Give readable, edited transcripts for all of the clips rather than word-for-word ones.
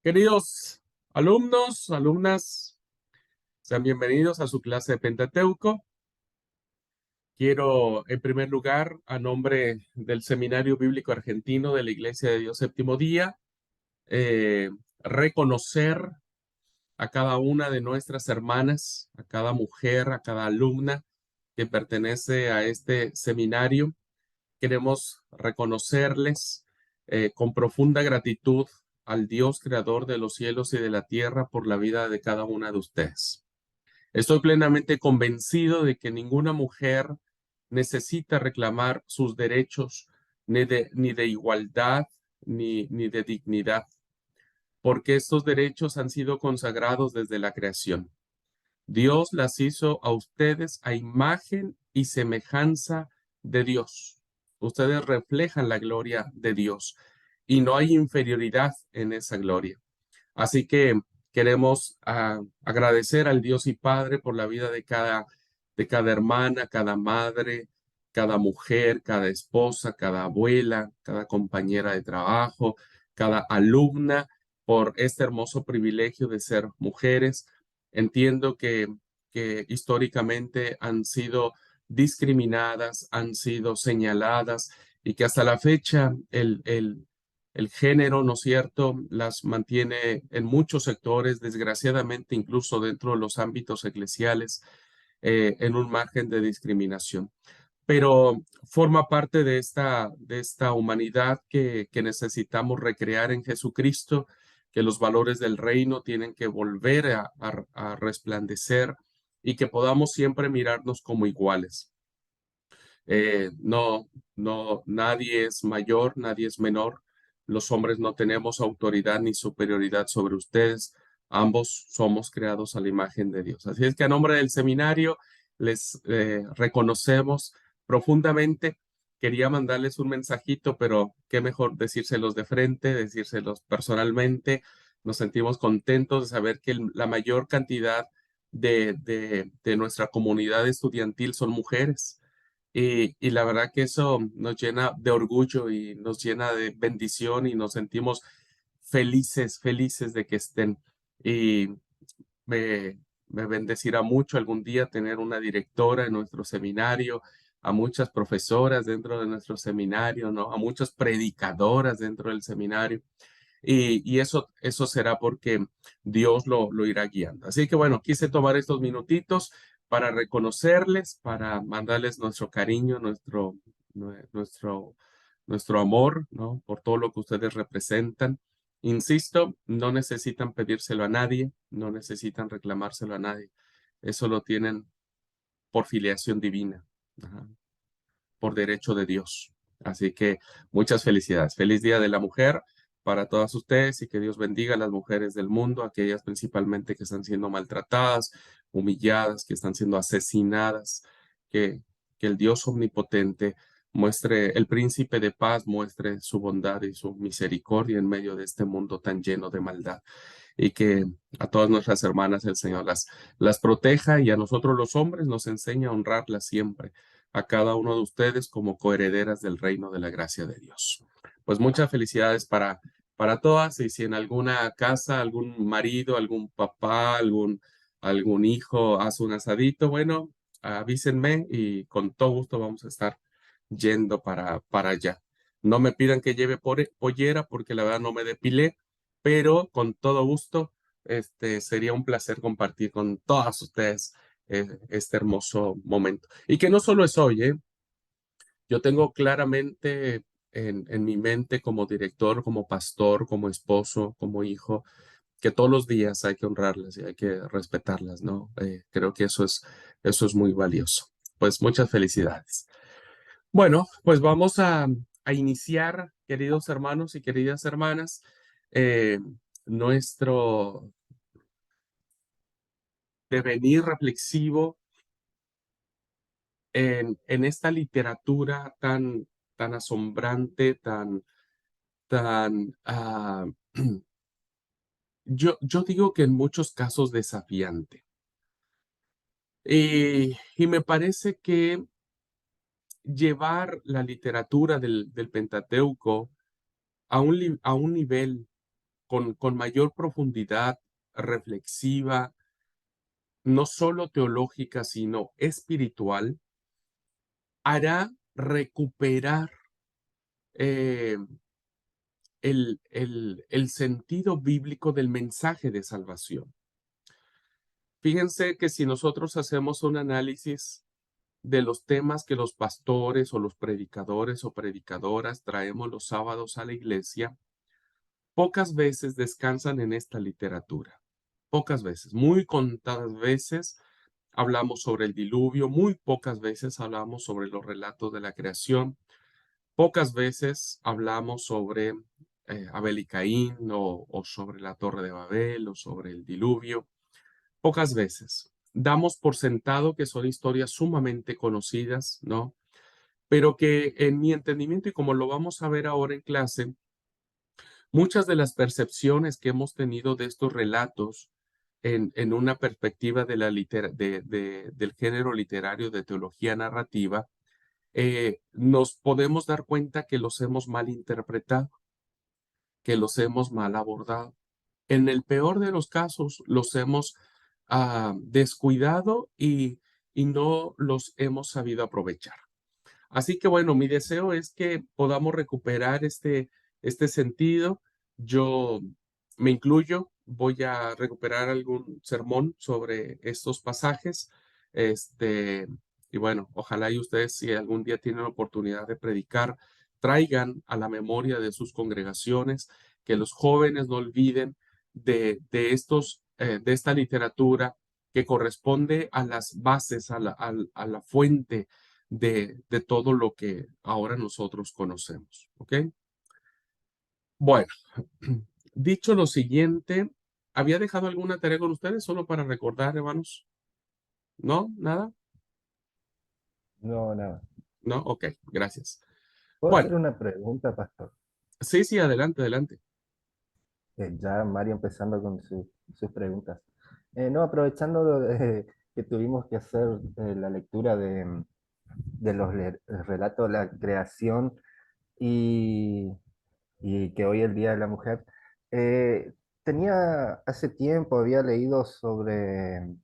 Queridos alumnos, alumnas, sean bienvenidos a su clase de Pentateuco. Quiero, en primer lugar, a nombre del Seminario Bíblico Argentino de la Iglesia de Dios Séptimo Día, eh, reconocer a cada una de nuestras hermanas, a cada mujer, a cada alumna que pertenece a este seminario. Queremos reconocerles con profunda gratitud al Dios creador de los cielos y de la tierra por la vida de cada una de ustedes. Estoy plenamente convencido de que ninguna mujer necesita reclamar sus derechos ni de igualdad ni de dignidad, porque estos derechos han sido consagrados desde la creación. Dios las hizo a ustedes a imagen y semejanza de Dios. Ustedes reflejan la gloria de Dios y no hay inferioridad en esa gloria. Así que queremos agradecer al Dios y Padre por la vida de cada hermana, cada madre, cada mujer, cada esposa, cada abuela, cada compañera de trabajo, cada alumna, por este hermoso privilegio de ser mujeres. Entiendo que históricamente han sido discriminadas, han sido señaladas y que hasta la fecha el género, ¿no es cierto?, las mantiene en muchos sectores, desgraciadamente, incluso dentro de los ámbitos eclesiales, en un margen de discriminación. Pero forma parte de esta humanidad que necesitamos recrear en Jesucristo, que los valores del reino tienen que volver a resplandecer y que podamos siempre mirarnos como iguales. No, no, nadie es mayor, nadie es menor. Los hombres no tenemos autoridad ni superioridad sobre ustedes. Ambos somos creados a la imagen de Dios. Así es que a nombre del seminario les reconocemos profundamente. Quería mandarles un mensajito, pero qué mejor decírselos de frente, decírselos personalmente. Nos sentimos contentos de saber que la mayor cantidad de nuestra comunidad estudiantil son mujeres. Y la verdad que eso nos llena de orgullo y nos llena de bendición y nos sentimos felices, felices de que estén. Y me bendecirá mucho algún día tener una directora en nuestro seminario, a muchas profesoras dentro de nuestro seminario, ¿no? A muchas predicadoras dentro del seminario. Y eso será porque Dios lo irá guiando. Así que bueno, quise tomar estos minutitos para reconocerles, para mandarles nuestro cariño, nuestro, nuestro amor, ¿no? Por todo lo que ustedes representan. Insisto, no necesitan pedírselo a nadie, no necesitan reclamárselo a nadie. Eso lo tienen por filiación divina, ajá, por derecho de Dios. Así que muchas felicidades. Feliz Día de la Mujer para todas ustedes y que Dios bendiga a las mujeres del mundo, aquellas principalmente que están siendo maltratadas, humilladas, que están siendo asesinadas, que el Dios omnipotente muestre, el príncipe de paz muestre su bondad y su misericordia en medio de este mundo tan lleno de maldad y que a todas nuestras hermanas el Señor las proteja y a nosotros los hombres nos enseña a honrarlas siempre, a cada uno de ustedes como coherederas del reino de la gracia de Dios. Pues muchas felicidades para todas y si en alguna casa algún marido, algún papá, algún hijo hace un asadito, bueno, avísenme y con todo gusto vamos a estar yendo para allá. No me pidan que lleve pollera porque la verdad no me depilé, pero con todo gusto, sería un placer compartir con todas ustedes este hermoso momento. Y que no solo es hoy, ¿eh? Yo tengo claramente en mi mente como director, como pastor, como esposo, como hijo, que todos los días hay que honrarlas y hay que respetarlas, ¿no? Creo que eso es muy valioso. Pues muchas felicidades. Bueno, pues vamos a iniciar, queridos hermanos y queridas hermanas, eh, nuestro devenir reflexivo en esta literatura tan asombrante, tan, yo digo que en muchos casos desafiante. Y me parece que llevar la literatura del Pentateuco a un nivel con mayor profundidad reflexiva, no solo teológica, sino espiritual, hará recuperar eh, el sentido bíblico del mensaje de salvación. Fíjense que si nosotros hacemos un análisis de los temas que los pastores o los predicadores o predicadoras traemos los sábados a la iglesia, pocas veces descansan en esta literatura. Pocas veces, muy contadas veces hablamos sobre el diluvio, muy pocas veces hablamos sobre los relatos de la creación, pocas veces hablamos sobre Abel y Caín o sobre la Torre de Babel o sobre el diluvio. Pocas veces. Damos por sentado que son historias sumamente conocidas, ¿no? Pero que en mi entendimiento, y como lo vamos a ver ahora en clase, muchas de las percepciones que hemos tenido de estos relatos en una perspectiva de del género literario de teología narrativa, nos podemos dar cuenta que los hemos mal interpretado, que los hemos mal abordado. En el peor de los casos, los hemos descuidado y no los hemos sabido aprovechar. Así que bueno, mi deseo es que podamos recuperar este sentido. Yo me incluyo, voy a recuperar algún sermón sobre estos pasajes. Este, y bueno, ojalá y ustedes, si algún día tienen la oportunidad de predicar, traigan a la memoria de sus congregaciones, que los jóvenes no olviden de esta literatura que corresponde a las bases, a la fuente de todo lo que ahora nosotros conocemos. ¿Ok? Bueno, dicho lo siguiente, ¿había dejado alguna tarea con ustedes solo para recordar, hermanos? ¿No? ¿Nada? No, nada. ¿No? Ok, gracias. ¿Puedo Bueno, hacer una pregunta, pastor? sí, sí, adelante, adelante. Ya Mario empezando con sus preguntas. No, aprovechando que tuvimos que hacer la lectura de los relatos de la creación y, y que hoy es el Día de la Mujer, tenía hace tiempo, había leído sobre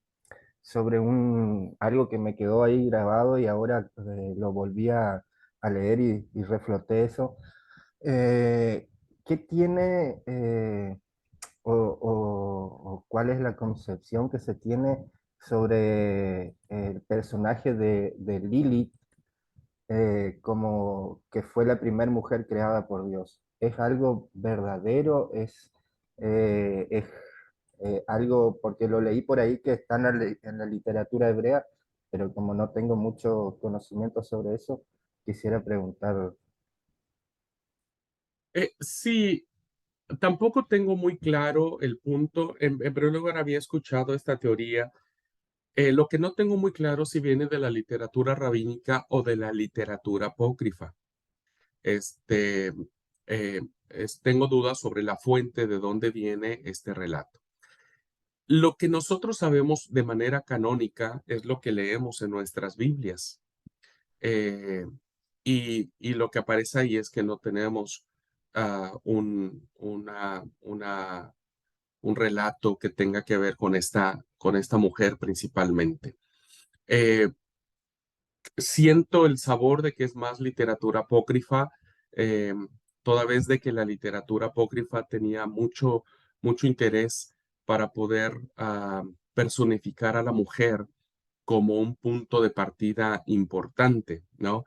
algo que me quedó ahí grabado y ahora lo volví a leer y refloté eso. Eh, ¿Qué tiene o cuál es la concepción que se tiene sobre el personaje de Lilith como que fue la primera mujer creada por Dios? ¿Es algo verdadero? ¿Es algo, porque lo leí por ahí que está en en la literatura hebrea, pero como no tengo mucho conocimiento sobre eso, quisiera preguntar. Sí, tampoco tengo muy claro el punto. En primer lugar, había escuchado esta teoría. Lo que no tengo muy claro si viene de la literatura rabínica o de la literatura apócrifa. Este, tengo dudas sobre la fuente de dónde viene este relato. Lo que nosotros sabemos de manera canónica es lo que leemos en nuestras Biblias. Eh, y lo que aparece ahí es que no tenemos un relato que tenga que ver con esta mujer principalmente. Eh, Siento el sabor de que es más literatura apócrifa, eh, toda vez de que la literatura apócrifa tenía mucho interés para poder personificar a la mujer como un punto de partida importante, ¿no?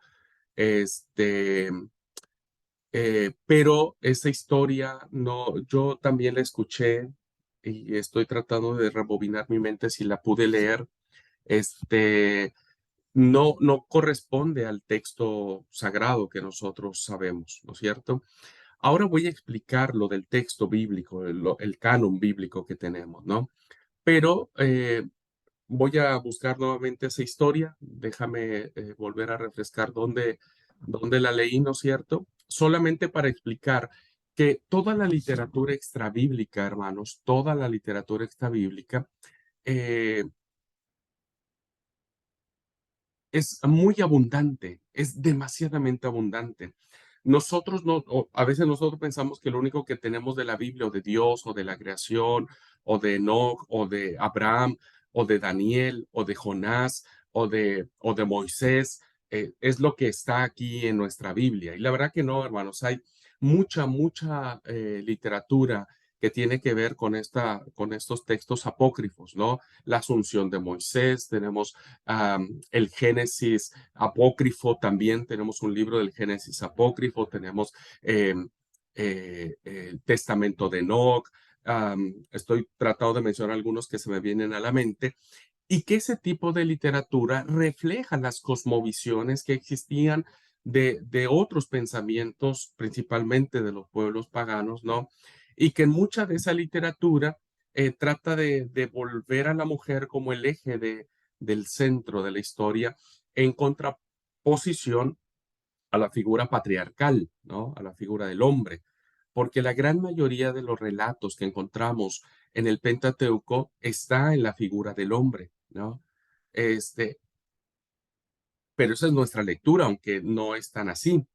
Este, pero esa historia no, yo también la escuché y estoy tratando de rebobinar mi mente si la pude leer. Este, no corresponde al texto sagrado que nosotros sabemos, ¿no es cierto? Ahora voy a explicar lo del texto bíblico, el canon bíblico que tenemos, ¿no? Pero voy a buscar nuevamente esa historia. Déjame volver a refrescar dónde la leí, ¿no es cierto? Solamente para explicar que toda la literatura extrabíblica, hermanos, toda la literatura extrabíblica eh, es muy abundante, es demasiadamente abundante. nosotros no, a veces nosotros pensamos que lo único que tenemos de la Biblia o de Dios o de la creación o de Enoch o de Abraham o de Daniel o de Jonás o de Moisés es lo que está aquí en nuestra Biblia. Y la verdad que no, hermanos, hay mucha literatura que tiene que ver con estos textos apócrifos, ¿no? La Asunción de Moisés, tenemos el Génesis apócrifo, también tenemos un libro del Génesis apócrifo, tenemos eh, el Testamento de Enoch, estoy tratando de mencionar algunos que se me vienen a la mente, y que ese tipo de literatura refleja las cosmovisiones que existían de otros pensamientos, principalmente de los pueblos paganos, ¿no? Y que en mucha de esa literatura trata de volver a la mujer como el eje del centro de la historia en contraposición a la figura patriarcal, ¿no? A la figura del hombre, porque la gran mayoría de los relatos que encontramos en el Pentateuco está en la figura del hombre, ¿no? Este, pero esa es nuestra lectura, aunque no es tan así.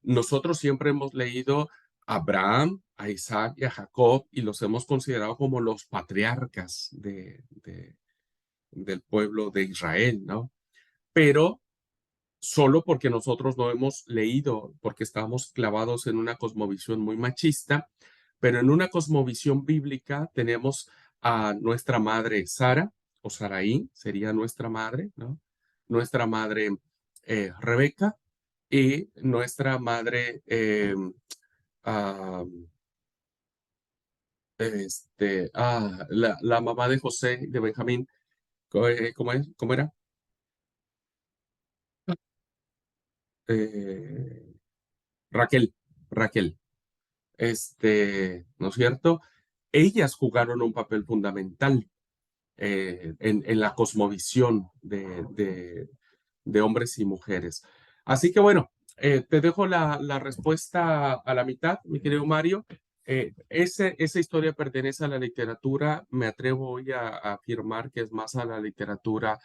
Nosotros siempre hemos leído a Abraham, a Isaac y a Jacob y los hemos considerado como los patriarcas del pueblo de Israel, ¿no? Pero solo porque nosotros no hemos leído, porque estamos clavados en una cosmovisión muy machista, pero en una cosmovisión bíblica tenemos a nuestra madre Sara, o Saraí, sería nuestra madre, ¿no? Nuestra madre Rebeca y nuestra madre, ah, la mamá de José, de Benjamín, ¿cómo era? Eh, Raquel, Raquel. ¿No es cierto? Ellas jugaron un papel fundamental en la cosmovisión de hombres y mujeres. Así que bueno, te dejo la respuesta a la mitad, mi querido Mario. Esa historia pertenece a la literatura, me atrevo hoy a afirmar que es más a la literatura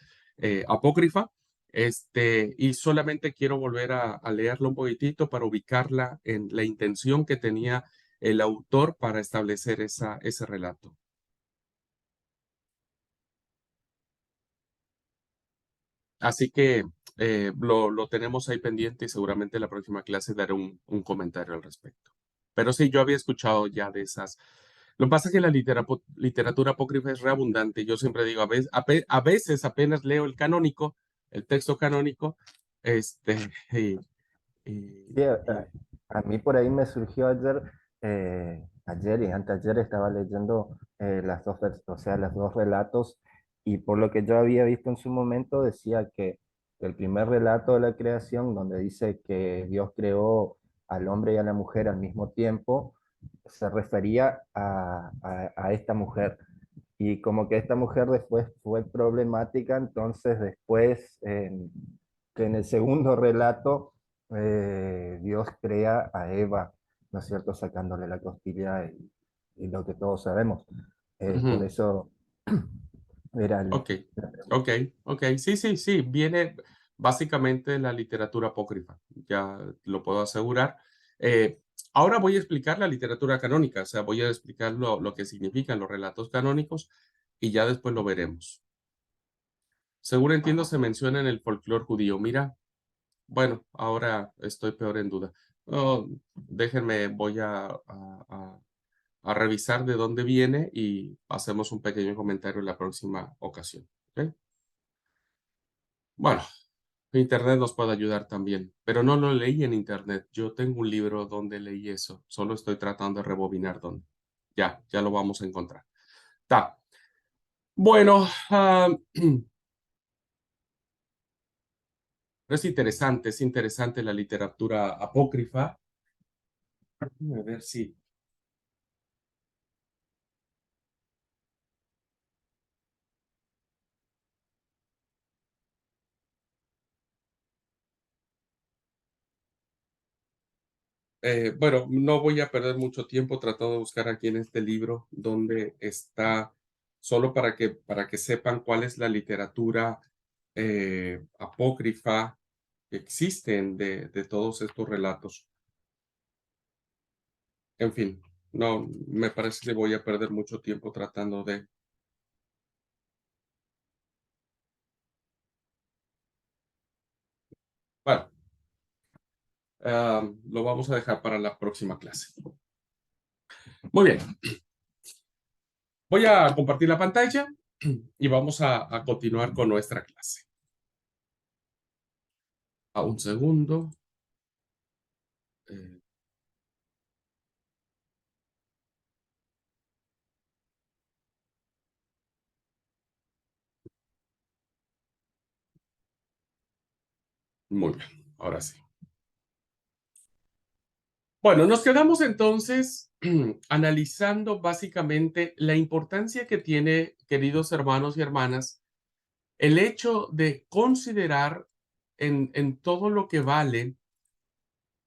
apócrifa. Y solamente quiero volver a leerla un poquitito para ubicarla en la intención que tenía el autor para establecer ese relato. Así que lo tenemos ahí pendiente y seguramente en la próxima clase daré un comentario al respecto. Pero sí, yo había escuchado ya de esas. Lo que pasa es que la literatura apócrifa es reabundante. Yo siempre digo, a veces apenas leo el canónico, el texto canónico, este, y, Sí, y- y- a mí por ahí me surgió ayer y anteayer estaba leyendo o sea, los dos relatos, y por lo que yo había visto en su momento decía que el primer relato de la creación, donde dice que Dios creó al hombre y a la mujer al mismo tiempo, se refería a esta mujer. Y como que esta mujer después fue problemática, entonces después, que en el segundo relato, Dios crea a Eva, ¿no es cierto?, sacándole la costilla y lo que todos sabemos. Por Ujú. eso era Ok, la pregunta. ok, ok. Sí, sí, sí. Viene básicamente de la literatura apócrifa, ya lo puedo asegurar. Ahora voy a explicar la literatura canónica, o sea, voy a explicar lo que significan los relatos canónicos y ya después lo veremos. Según entiendo, se menciona en el folclore judío. Mira, bueno, ahora estoy peor en duda. Oh, déjenme, voy a revisar de dónde viene y hacemos un pequeño comentario en la próxima ocasión. ¿Ok? Bueno, Internet nos puede ayudar también, pero no lo leí en Internet. Yo tengo un libro donde leí eso. Solo estoy tratando de rebobinar dónde. Ya lo vamos a encontrar. Ta. Bueno, es interesante la literatura apócrifa. A ver si bueno, no voy a perder mucho tiempo tratando de buscar aquí en este libro dónde está, solo para que sepan cuál es la literatura apócrifa que existen de todos estos relatos. En fin, no, me parece que voy a perder mucho tiempo tratando de... Bueno, lo vamos a dejar para la próxima clase. Muy bien, voy a compartir la pantalla y vamos a continuar con nuestra clase. A un segundo. Eh, Muy bien, ahora sí. Bueno, nos quedamos entonces analizando básicamente la importancia que tiene, queridos hermanos y hermanas, el hecho de considerar en todo lo que vale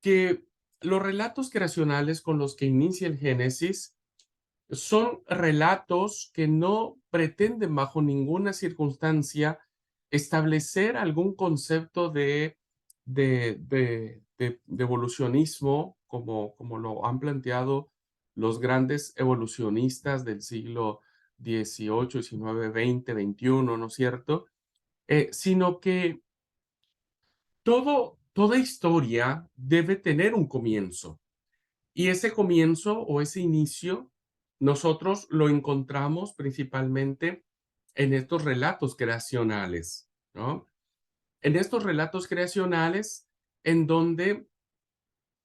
que los relatos creacionales con los que inicia el Génesis son relatos que no pretenden bajo ninguna circunstancia establecer algún concepto de evolucionismo como lo han planteado los grandes evolucionistas del siglo XVIII, XIX, XX, XXI, ¿no es cierto? Sino que toda historia debe tener un comienzo. Y ese comienzo o ese inicio, nosotros lo encontramos principalmente en estos relatos creacionales, ¿no? En estos relatos creacionales en donde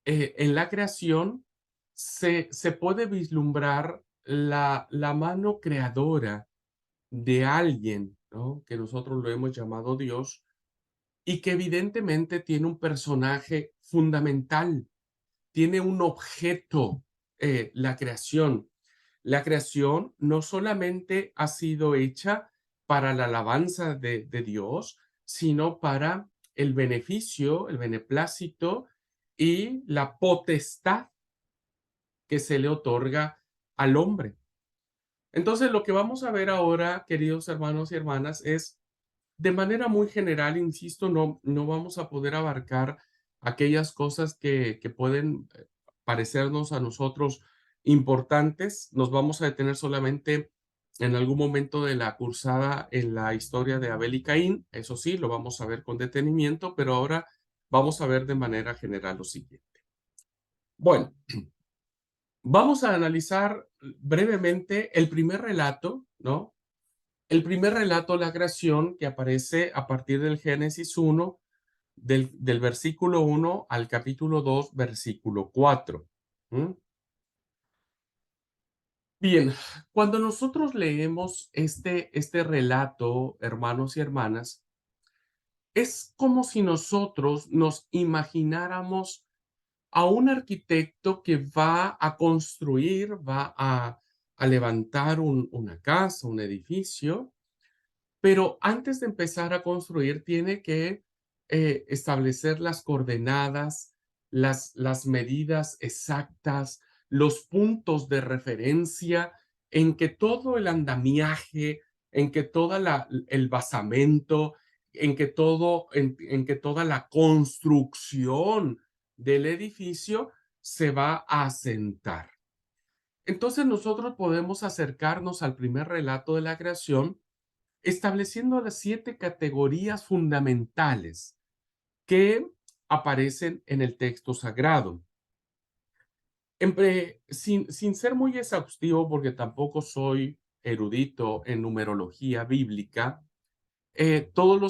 en la creación se puede vislumbrar la mano creadora de alguien, ¿no? Que nosotros lo hemos llamado Dios y que evidentemente tiene un personaje fundamental, tiene un objeto, la creación. La creación no solamente ha sido hecha para la alabanza de Dios, sino para el beneficio, el beneplácito y la potestad que se le otorga al hombre. Entonces, lo que vamos a ver ahora, queridos hermanos y hermanas, es de manera muy general, insisto, no vamos a poder abarcar aquellas cosas que pueden parecernos a nosotros importantes. Nos vamos a detener solamente en algún momento de la cursada en la historia de Abel y Caín. Eso sí, lo vamos a ver con detenimiento, pero ahora vamos a ver de manera general lo siguiente. Bueno, vamos a analizar brevemente el primer relato, ¿no? El primer relato, la creación, que aparece a partir del Génesis 1, del versículo 1 al capítulo 2, versículo 4. ¿Mm? Bien, cuando nosotros leemos este relato, hermanos y hermanas, es como si nosotros nos imagináramos a un arquitecto que va a construir, a levantar una casa, un edificio, pero antes de empezar a construir, tiene que establecer las coordenadas, las medidas exactas, los puntos de referencia en que todo el andamiaje, en que todo el basamento, en que toda la construcción del edificio se va a asentar. Entonces nosotros podemos acercarnos al primer relato de la creación estableciendo las 7 categorías fundamentales que aparecen en el texto sagrado. Sin ser muy exhaustivo, porque tampoco soy erudito en numerología bíblica, todos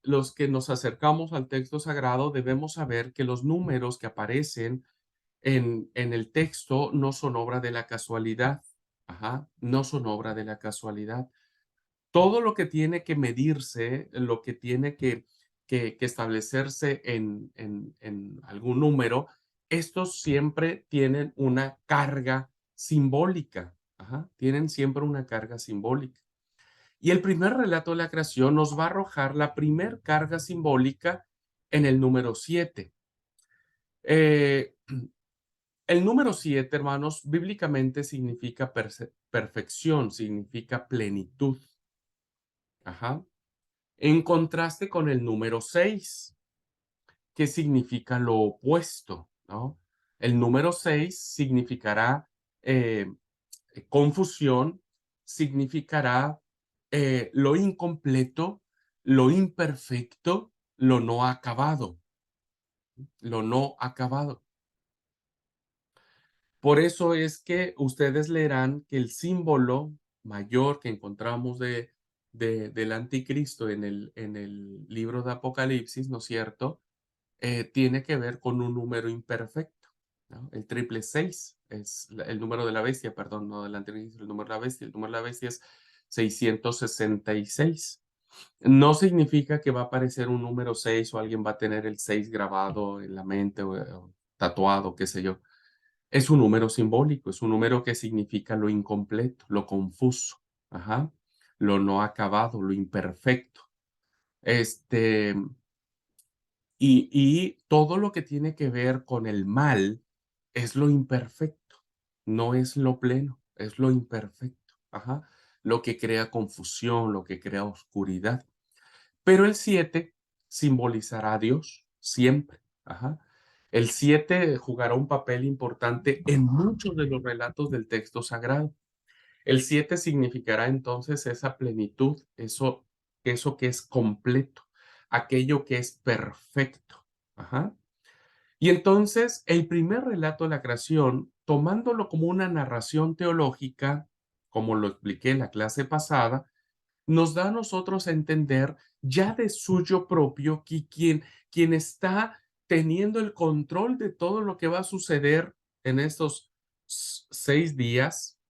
los que nos acercamos al texto sagrado debemos saber que los números que aparecen en el texto no son obra de la casualidad. Ajá, no son obra de la casualidad. Todo lo que tiene que medirse, lo que tiene que establecerse en algún número, estos siempre tienen una carga simbólica. Ajá, tienen siempre una carga simbólica. Y el primer relato de la creación nos va a arrojar la primer carga simbólica en el número 7. Eh, el número 7, hermanos, bíblicamente significa perfección, significa plenitud. Ajá. En contraste con el número 6, que significa lo opuesto, ¿no? El número 6 significará confusión, significará lo incompleto, lo imperfecto, lo no acabado, lo no acabado. Por eso es que ustedes leerán que el símbolo mayor que encontramos del anticristo en el libro de Apocalipsis, ¿no es cierto? Tiene que ver con un número imperfecto, ¿no? El triple seis es el número de la bestia, perdón, no del anticristo, el número de la bestia. El número de la bestia es 666. No significa que va a aparecer un número 6 o alguien va a tener el 6 grabado en la mente o tatuado, qué sé yo. Es un número simbólico, es un número que significa lo incompleto, lo confuso, ajá, lo no acabado, lo imperfecto. Este, y todo lo que tiene que ver con el mal es lo imperfecto, no es lo pleno, es lo imperfecto, ajá, lo que crea confusión, lo que crea oscuridad. Pero el 7 simbolizará a Dios siempre, ajá. El 7 jugará un papel importante en muchos de los relatos del texto sagrado. El 7 significará entonces esa plenitud, eso que es completo, aquello que es perfecto. Ajá. Y entonces el primer relato de la creación, tomándolo como una narración teológica, como lo expliqué en la clase pasada, nos da a nosotros a entender ya de suyo propio que quien está teniendo el control de todo lo que va a suceder en estos 6 días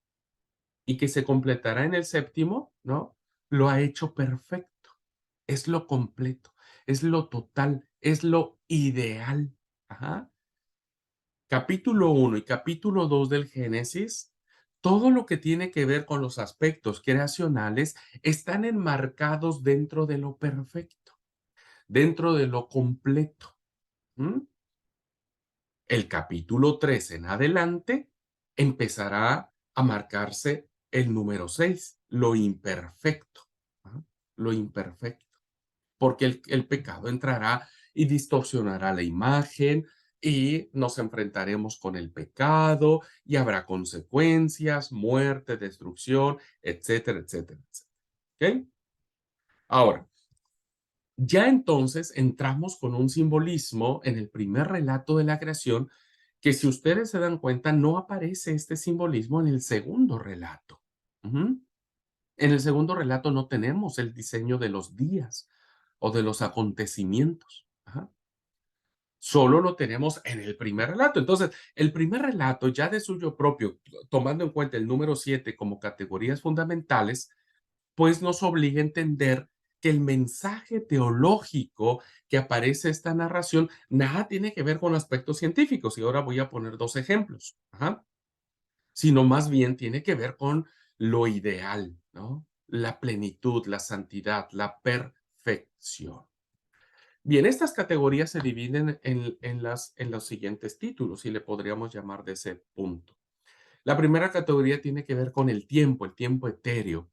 y que se completará en el séptimo, ¿no? Lo ha hecho perfecto. Es lo completo, es lo total, es lo ideal. Ajá. Capítulo 1 y capítulo 2 del Génesis, todo lo que tiene que ver con los aspectos creacionales están enmarcados dentro de lo perfecto, dentro de lo completo. ¿Mm? El capítulo 3 en adelante empezará a marcarse el número 6, lo imperfecto. ¿Ah? Lo imperfecto. Porque el pecado entrará y distorsionará la imagen y nos enfrentaremos con el pecado y habrá consecuencias, muerte, destrucción, etcétera, etcétera, etcétera. ¿Ok? Ahora, ya entonces entramos con un simbolismo en el primer relato de la creación que si ustedes se dan cuenta no aparece este simbolismo en el segundo relato. Ujú. En el segundo relato no tenemos el diseño de los días o de los acontecimientos. Ajá. Solo lo tenemos en el primer relato. Entonces, el primer relato ya de suyo propio, tomando en cuenta el número 7 como categorías fundamentales, pues nos obliga a entender que el mensaje teológico que aparece esta narración nada tiene que ver con aspectos científicos. Y ahora voy a poner dos ejemplos. Ajá. Sino más bien tiene que ver con lo ideal, ¿no? La plenitud, la santidad, la perfección. Bien, estas categorías se dividen en los siguientes títulos, y le podríamos llamar de ese punto. La primera categoría tiene que ver con el tiempo etéreo,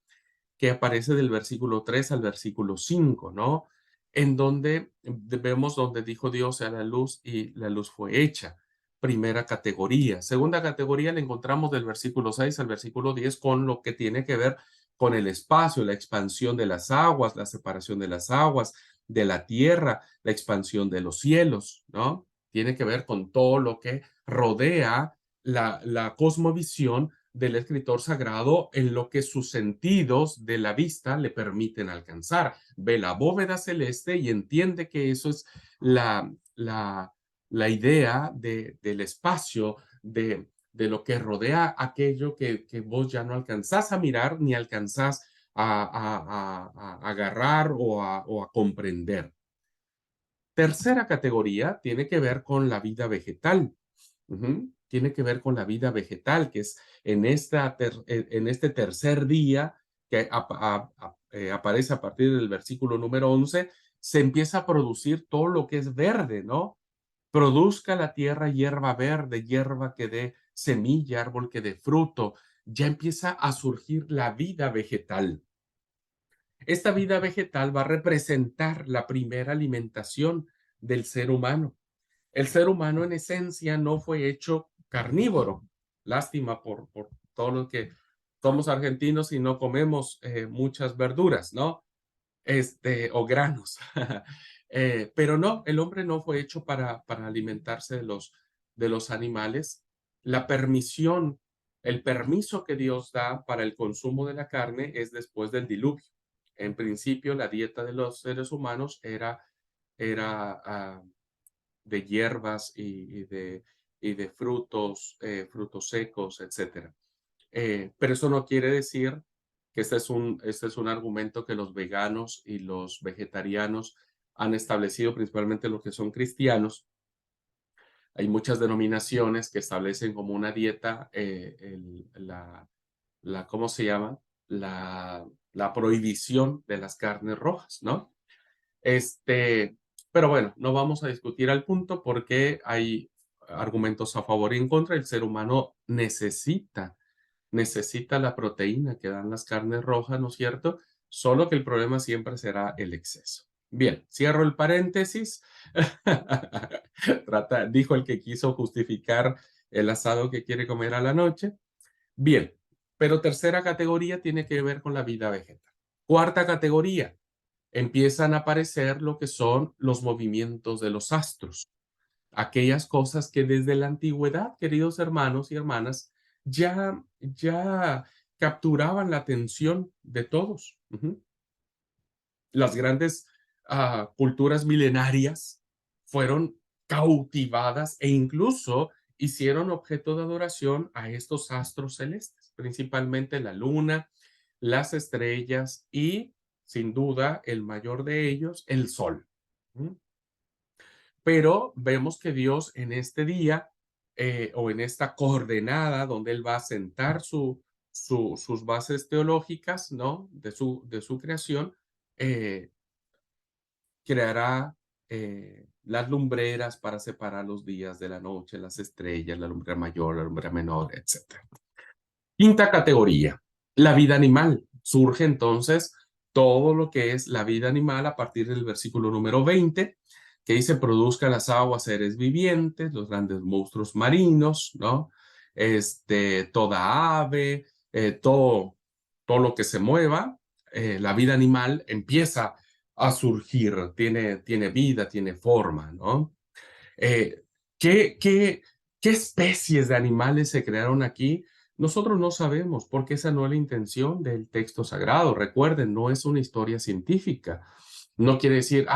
que aparece del versículo 3 al versículo 5, ¿no? En donde vemos donde dijo Dios sea la luz y la luz fue hecha. Primera categoría. Segunda categoría la encontramos del versículo 6 al versículo 10 con lo que tiene que ver con el espacio, la expansión de las aguas, la separación de las aguas, de la tierra, la expansión de los cielos, ¿no? Tiene que ver con todo lo que rodea la cosmovisión del escritor sagrado en lo que sus sentidos de la vista le permiten alcanzar. Ve la bóveda celeste y entiende que eso es la, la, la idea del espacio, de lo que rodea aquello que vos ya no alcanzás a mirar ni alcanzás a agarrar o a comprender. Tercera categoría tiene que ver con la vida vegetal. Ujú. Tiene que ver con la vida vegetal, que es en este tercer día que aparece a partir del versículo número 11, se empieza a producir todo lo que es verde, ¿no? Produzca la tierra hierba verde, hierba que dé semilla, árbol que dé fruto. Ya empieza a surgir la vida vegetal. Esta vida vegetal va a representar la primera alimentación del ser humano. El ser humano en esencia no fue hecho carnívoro. Lástima por todo lo que somos argentinos y no comemos muchas verduras, ¿no? O granos. Pero no, el hombre no fue hecho para alimentarse de los animales. La permisión, el permiso que Dios da para el consumo de la carne es después del diluvio. En principio, la dieta de los seres humanos era de hierbas y de frutos, frutos secos, etcétera. Pero eso no quiere decir que este es un argumento que los veganos y los vegetarianos han establecido, principalmente los que son cristianos. Hay muchas denominaciones que establecen como una dieta ¿cómo se llama? La prohibición de las carnes rojas, ¿no? Este, pero bueno, no vamos a discutir al punto porque hay argumentos a favor y en contra. El ser humano necesita la proteína que dan las carnes rojas, ¿no es cierto? Solo que el problema siempre será el exceso. Bien, cierro el paréntesis. Dijo el que quiso justificar el asado que quiere comer a la noche. Bien, pero tercera categoría tiene que ver con la vida vegetal. Cuarta categoría, empiezan a aparecer lo que son los movimientos de los astros, aquellas cosas que desde la antigüedad, queridos hermanos y hermanas, ya capturaban la atención de todos. Las grandes culturas milenarias fueron cautivadas e incluso hicieron objeto de adoración a estos astros celestes, principalmente la luna, las estrellas y, sin duda, el mayor de ellos, el sol. Pero vemos que Dios en este día o en esta coordenada donde Él va a sentar sus bases teológicas, ¿no? De su creación, eh, creará las lumbreras para separar los días de la noche, las estrellas, la lumbrera mayor, la lumbrera menor, etc. Quinta categoría, la vida animal. Surge entonces todo lo que es la vida animal a partir del versículo número 20, que dice, produzca las aguas seres vivientes, los grandes monstruos marinos, ¿no? Toda ave, todo lo que se mueva, la vida animal empieza a surgir, tiene vida, tiene forma, ¿no? Eh, ¿qué, qué, ¿Qué especies de animales se crearon aquí? Nosotros no sabemos porque esa no es la intención del texto sagrado. Recuerden, no es una historia científica. No quiere decir,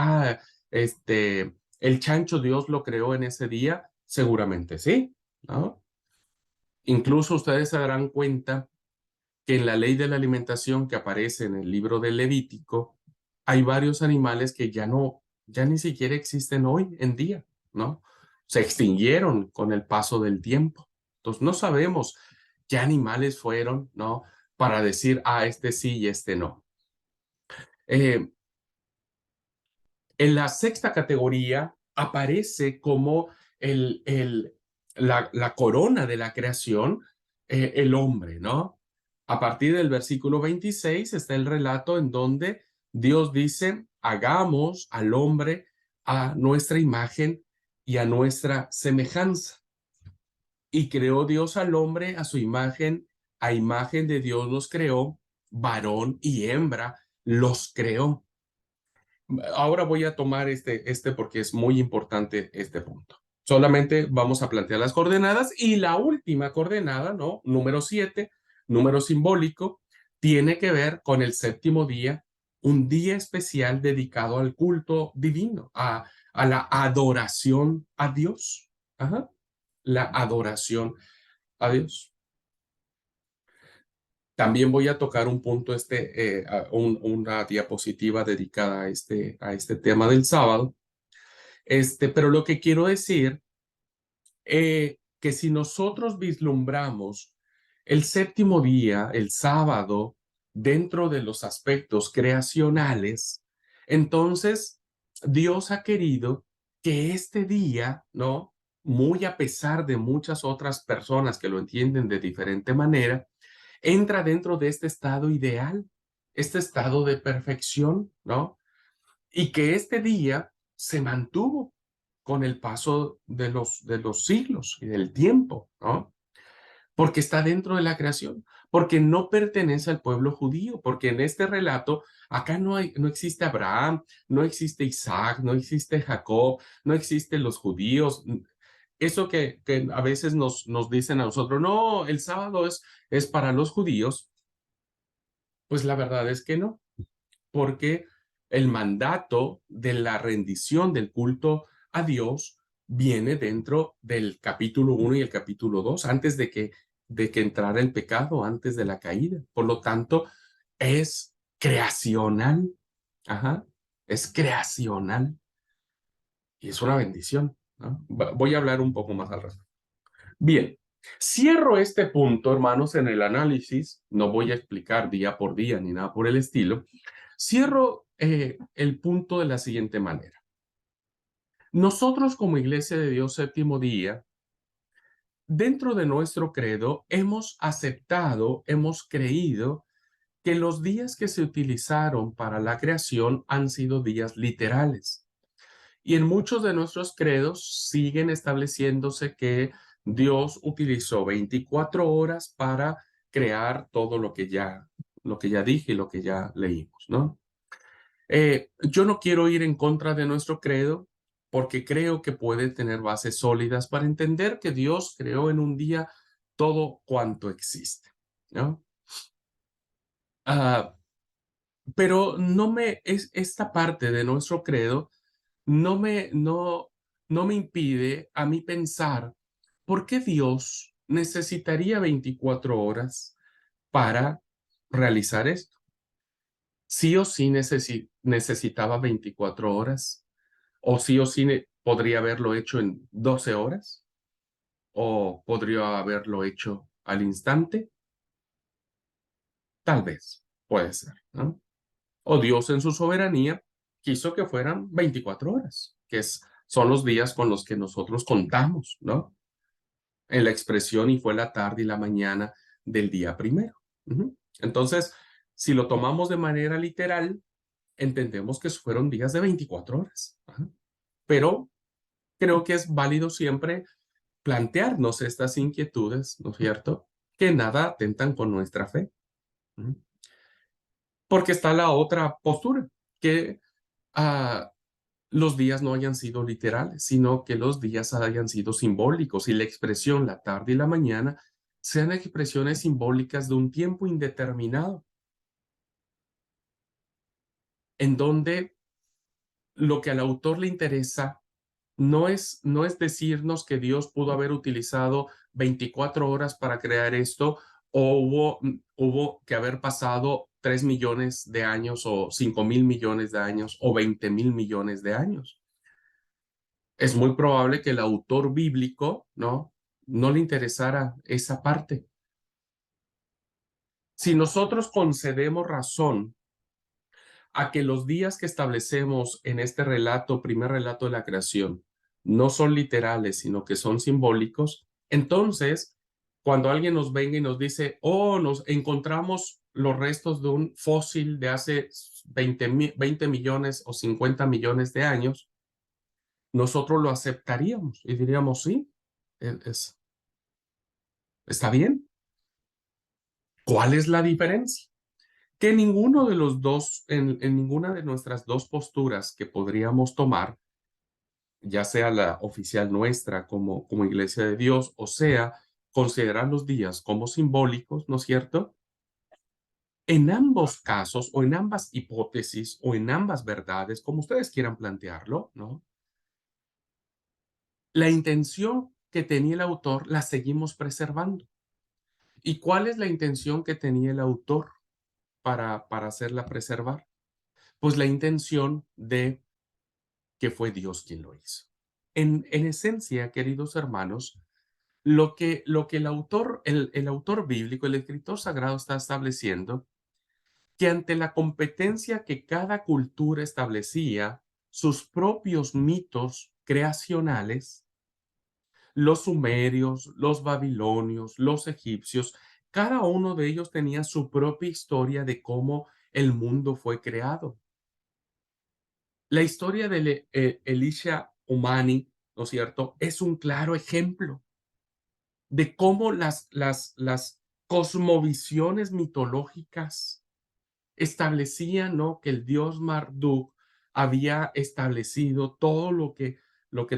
el chancho Dios lo creó en ese día. Seguramente sí, ¿no? Incluso ustedes se darán cuenta que en la ley de la alimentación que aparece en el libro del Levítico, hay varios animales que ya ni siquiera existen hoy en día, ¿no? Se extinguieron con el paso del tiempo. Entonces, no sabemos qué animales fueron, ¿no? Para decir, este sí y este no. Eh, en la sexta categoría aparece como la corona de la creación, el hombre, ¿no? A partir del versículo 26 está el relato en donde Dios dice, hagamos al hombre a nuestra imagen y a nuestra semejanza. Y creó Dios al hombre a su imagen, a imagen de Dios los creó, varón y hembra los creó. Ahora voy a tomar este porque es muy importante este punto. Solamente vamos a plantear las coordenadas y la última coordenada, ¿no? Número 7, número simbólico, tiene que ver con el séptimo día, un día especial dedicado al culto divino, a la adoración a Dios. Ajá. La adoración a Dios. También voy a tocar un punto, una diapositiva dedicada a este tema del sábado. Pero lo que quiero decir, que si nosotros vislumbramos el séptimo día, el sábado, dentro de los aspectos creacionales, entonces Dios ha querido que este día, ¿no? Muy a pesar de muchas otras personas que lo entienden de diferente manera, entra dentro de este estado ideal, este estado de perfección, ¿no? Y que este día se mantuvo con el paso de los siglos y del tiempo, ¿no? Porque está dentro de la creación, porque no pertenece al pueblo judío, porque en este relato acá no existe Abraham, no existe Isaac, no existe Jacob, no existen los judíos. Eso que a veces nos dicen a nosotros, no, el sábado es para los judíos, pues la verdad es que no, porque el mandato de la rendición del culto a Dios viene dentro del capítulo 1 y el capítulo 2 antes de que entrara el pecado, antes de la caída. Por lo tanto, es creacional. Ajá, es creacional y es una bendición, ¿no? Voy a hablar un poco más al respecto. Bien, cierro este punto, hermanos, en el análisis. No voy a explicar día por día ni nada por el estilo. Cierro el punto de la siguiente manera. Nosotros como Iglesia de Dios Séptimo Día, dentro de nuestro credo, hemos aceptado, hemos creído que los días que se utilizaron para la creación han sido días literales. Y en muchos de nuestros credos siguen estableciéndose que Dios utilizó 24 horas para crear todo lo que ya dije y lo que ya leímos, ¿no? Yo no quiero ir en contra de nuestro credo porque creo que puede tener bases sólidas para entender que Dios creó en un día todo cuanto existe, ¿no? Ah, pero esta parte de nuestro credo no me impide a mí pensar por qué Dios necesitaría 24 horas para realizar esto. Sí o sí necesitaba 24 horas, o sí o sí podría haberlo hecho en 12 horas, o podría haberlo hecho al instante, tal vez, puede ser, ¿no? O Dios en su soberanía quiso que fueran 24 horas, son los días con los que nosotros contamos, ¿no? En la expresión y fue la tarde y la mañana del día primero. Ujú. Entonces, si lo tomamos de manera literal, entendemos que fueron días de 24 horas. Ajá. Pero creo que es válido siempre plantearnos estas inquietudes, ¿no es cierto? Que nada atentan con nuestra fe. Ujú. Porque está la otra postura, que ah, los días no hayan sido literales, sino que los días hayan sido simbólicos y la expresión la tarde y la mañana sean expresiones simbólicas de un tiempo indeterminado, en donde lo que al autor le interesa no es decirnos que Dios pudo haber utilizado 24 horas para crear esto o hubo que haber pasado 3 millones de años o 5.000 millones de años o 20.000 millones de años. Es muy probable que el autor bíblico, no le interesara esa parte. Si nosotros concedemos razón a que los días que establecemos en este relato, primer relato de la creación, no son literales, sino que son simbólicos, entonces, cuando alguien nos venga y nos dice, oh, nos encontramos los restos de un fósil de hace 20 millones o 50 millones de años, nosotros lo aceptaríamos y diríamos, sí, está bien. ¿Cuál es la diferencia? Que ninguno de los dos, en ninguna de nuestras dos posturas que podríamos tomar, ya sea la oficial nuestra como Iglesia de Dios, o sea, considerar los días como simbólicos, ¿no es cierto? En ambos casos, o en ambas hipótesis, o en ambas verdades, como ustedes quieran plantearlo, ¿no? La intención que tenía el autor la seguimos preservando. ¿Y cuál es la intención que tenía el autor para hacerla preservar? Pues la intención de que fue Dios quien lo hizo. En esencia, queridos hermanos, lo que el autor bíblico, el escritor sagrado está estableciendo, que ante la competencia que cada cultura establecía, sus propios mitos creacionales, los sumerios, los babilonios, los egipcios, cada uno de ellos tenía su propia historia de cómo el mundo fue creado. La historia de Elisha Umani ¿no es cierto?, es un claro ejemplo de cómo las cosmovisiones mitológicas establecían, ¿no?, que el dios Marduk había establecido todo lo que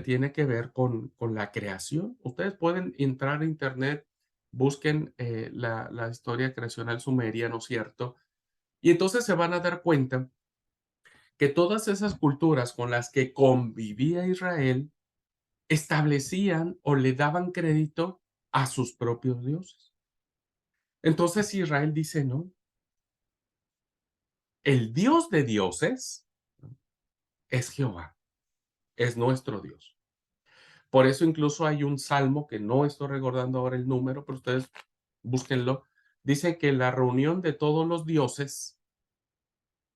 tiene que ver con la creación. Ustedes pueden entrar a internet, busquen la historia creacional sumeria, ¿no es cierto? Y entonces se van a dar cuenta que todas esas culturas con las que convivía Israel establecían o le daban crédito a sus propios dioses. Entonces Israel dice, no, el Dios de dioses es Jehová, es nuestro Dios. Por eso incluso hay un salmo que no estoy recordando ahora el número, pero ustedes búsquenlo. Dice que la reunión de todos los dioses,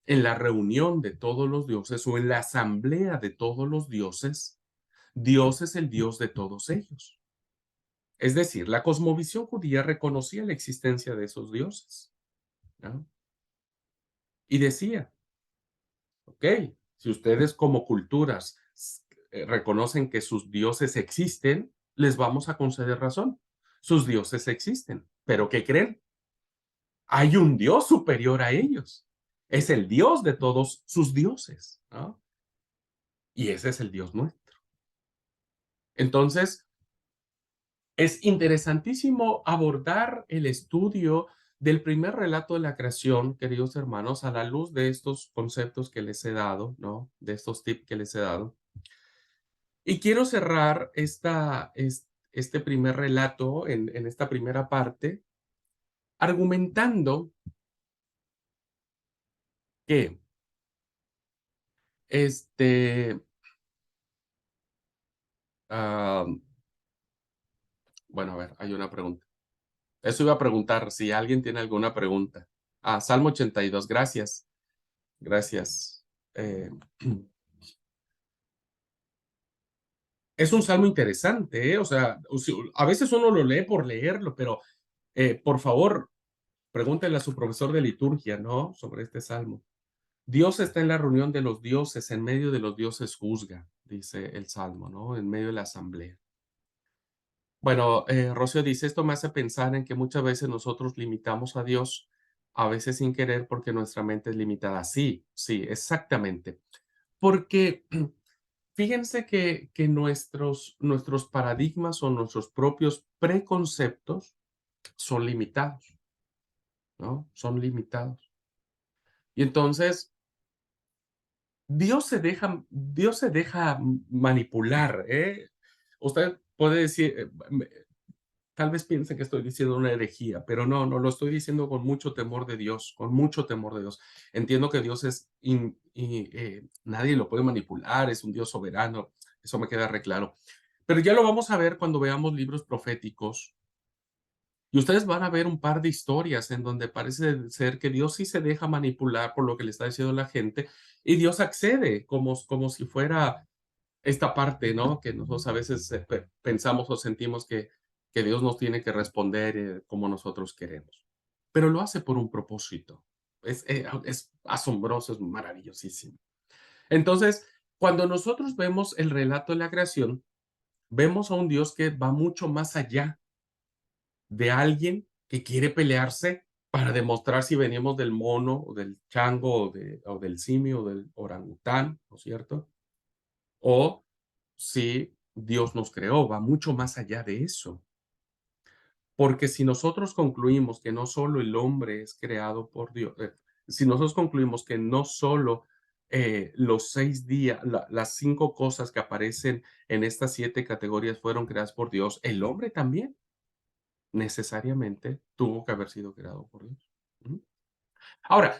en la reunión de todos los dioses o en la asamblea de todos los dioses, Dios es el Dios de todos ellos. Es decir, la cosmovisión judía reconocía la existencia de esos dioses, ¿no? Y decía, ok, si ustedes como culturas reconocen que sus dioses existen, les vamos a conceder razón. Sus dioses existen, pero ¿qué creen? Hay un Dios superior a ellos. Es el Dios de todos sus dioses, ¿no? Y ese es el Dios nuestro. Entonces, es interesantísimo abordar el estudio del primer relato de la creación, queridos hermanos, a la luz de estos conceptos que les he dado, ¿no? De estos tips que les he dado. Y quiero cerrar este primer relato en esta primera parte argumentando que, este, ah, bueno, a ver, hay una pregunta. Eso iba a preguntar si alguien tiene alguna pregunta. Salmo 82, gracias, gracias. Eh, es un salmo interesante, ¿eh? O sea, a veces uno lo lee por leerlo, pero por favor, pregúntele a su profesor de liturgia, ¿no? Sobre este salmo. Dios está en la reunión de los dioses, en medio de los dioses juzga, dice el salmo, ¿no? En medio de la asamblea. Bueno, Rocío dice, esto me hace pensar en que muchas veces nosotros limitamos a Dios, a veces sin querer, porque nuestra mente es limitada. Sí, sí, exactamente. Porque fíjense que nuestros paradigmas o nuestros propios preconceptos son limitados, ¿no? Son limitados. Y entonces, Dios se deja manipular, ¿eh? Usted puede decir, tal vez piensen que estoy diciendo una herejía, pero no, no lo estoy diciendo con mucho temor de Dios, con mucho temor de Dios. Entiendo que Dios nadie lo puede manipular, es un Dios soberano, eso me queda re claro. Pero ya lo vamos a ver cuando veamos libros proféticos y ustedes van a ver un par de historias en donde parece ser que Dios sí se deja manipular por lo que le está diciendo la gente y Dios accede como si fuera esta parte, ¿no? Que nosotros a veces pensamos o sentimos que Dios nos tiene que responder como nosotros queremos. Pero lo hace por un propósito. Es asombroso, es maravillosísimo. Entonces, cuando nosotros vemos el relato de la creación, vemos a un Dios que va mucho más allá de alguien que quiere pelearse para demostrar si venimos del mono o del chango o del simio o del orangután, ¿no es cierto? O si Dios nos creó, va mucho más allá de eso. Porque si nosotros concluimos que no solo el hombre es creado por Dios, si nosotros concluimos que no solo los 6 días, las 5 cosas que aparecen en estas 7 categorías fueron creadas por Dios, el hombre también necesariamente tuvo que haber sido creado por Dios. ¿Mm? Ahora,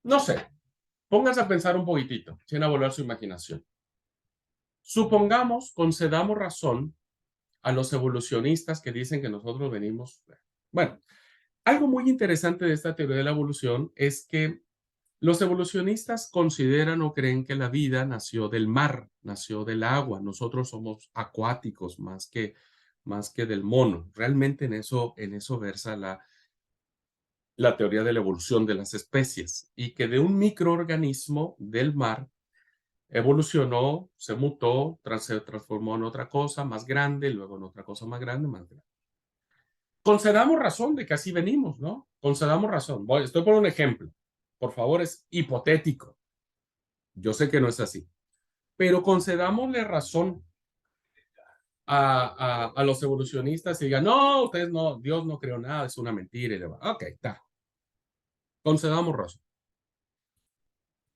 no sé, pónganse a pensar un poquitito, sin a volar su imaginación. Supongamos, concedamos razón a los evolucionistas que dicen que nosotros venimos. Bueno, algo muy interesante de esta teoría de la evolución es que los evolucionistas consideran o creen que la vida nació del mar, nació del agua. Nosotros somos acuáticos más que del mono. Realmente en eso versa la teoría de la evolución de las especies y que de un microorganismo del mar evolucionó, se mutó, se transformó en otra cosa más grande, luego en otra cosa más grande, más grande. Concedamos razón de que así venimos, ¿no? Concedamos razón. Estoy por un ejemplo. Por favor, es hipotético. Yo sé que no es así. Pero concedamosle razón a los evolucionistas y digan, no, ustedes no, Dios no creó nada, es una mentira. Y demás. Ok, está. Concedamos razón.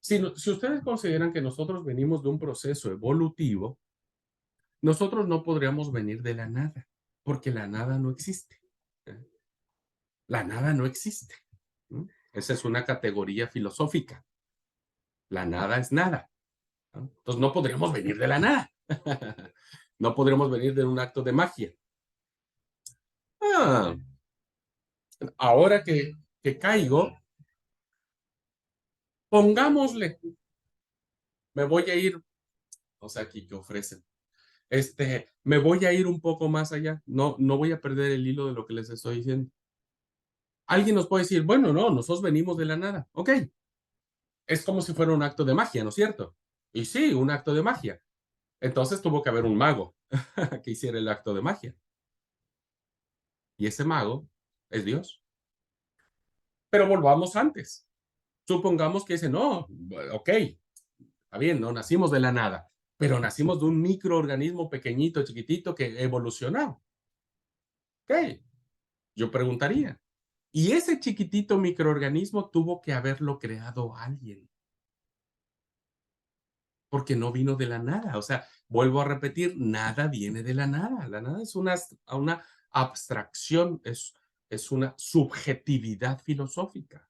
Si ustedes consideran que nosotros venimos de un proceso evolutivo, nosotros no podríamos venir de la nada, porque la nada no existe. La nada no existe. Esa es una categoría filosófica. La nada es nada. Entonces no podríamos venir de la nada. No podríamos venir de un acto de magia. Ah, ahora que caigo, pongámosle, me voy a ir, o sea, aquí que ofrecen. Me voy a ir un poco más allá. No, no voy a perder el hilo de lo que les estoy diciendo. Alguien nos puede decir, bueno, no, nosotros venimos de la nada. Ok, es como si fuera un acto de magia, ¿no es cierto? Y sí, un acto de magia. Entonces tuvo que haber un mago que hiciera el acto de magia. Y ese mago es Dios. Pero volvamos antes. Supongamos que dice, no, ok, está bien, no nacimos de la nada, pero nacimos de un microorganismo pequeñito, chiquitito que evolucionó. Ok, yo preguntaría, ¿y ese chiquitito microorganismo tuvo que haberlo creado alguien? Porque no vino de la nada. O sea, vuelvo a repetir, nada viene de la nada. La nada es una abstracción, es una subjetividad filosófica.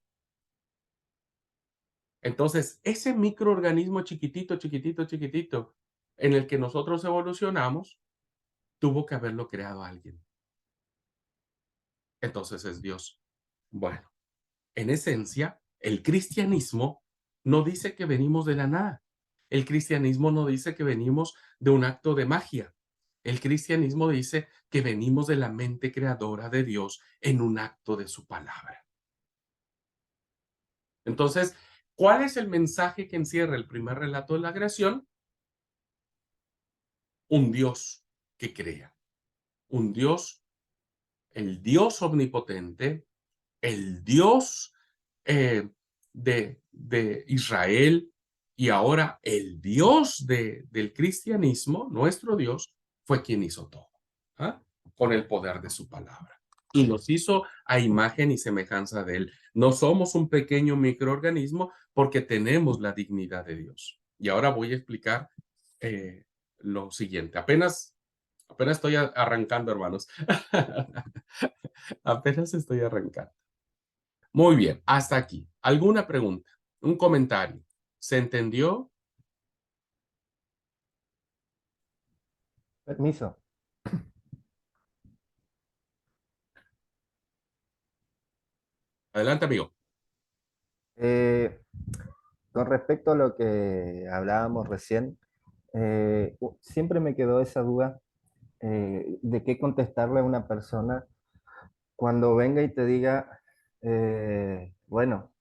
Entonces, ese microorganismo chiquitito, chiquitito, chiquitito, en el que nosotros evolucionamos, tuvo que haberlo creado alguien. Entonces es Dios. Bueno, en esencia, el cristianismo no dice que venimos de la nada. El cristianismo no dice que venimos de un acto de magia. El cristianismo dice que venimos de la mente creadora de Dios en un acto de su palabra. Entonces, ¿cuál es el mensaje que encierra el primer relato de la creación? Un Dios que crea, un Dios, el Dios omnipotente, el Dios de Israel y ahora el Dios del cristianismo, nuestro Dios, fue quien hizo todo, ¿ah? Con el poder de su palabra. Y nos hizo a imagen y semejanza de él. No somos un pequeño microorganismo porque tenemos la dignidad de Dios. Y ahora voy a explicar lo siguiente. Apenas estoy arrancando, hermanos. Apenas estoy arrancando. Muy bien, hasta aquí. ¿Alguna pregunta? ¿Un comentario? ¿Se entendió? Permiso. Adelante, amigo. Eh, con respecto a lo que hablábamos recién, siempre me quedó esa duda de qué contestarle a una persona cuando venga y te diga, bueno,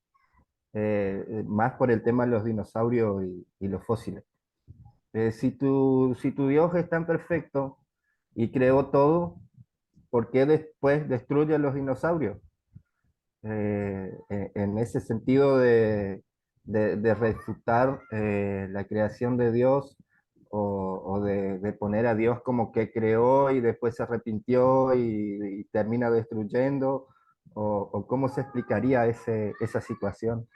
más por el tema de los dinosaurios y los fósiles. Si tu Dios es tan perfecto y creó todo, ¿por qué después destruye a los dinosaurios? En ese sentido de refutar la creación de Dios o de poner a Dios como que creó y después se arrepintió y termina destruyendo, o cómo se explicaría esa situación.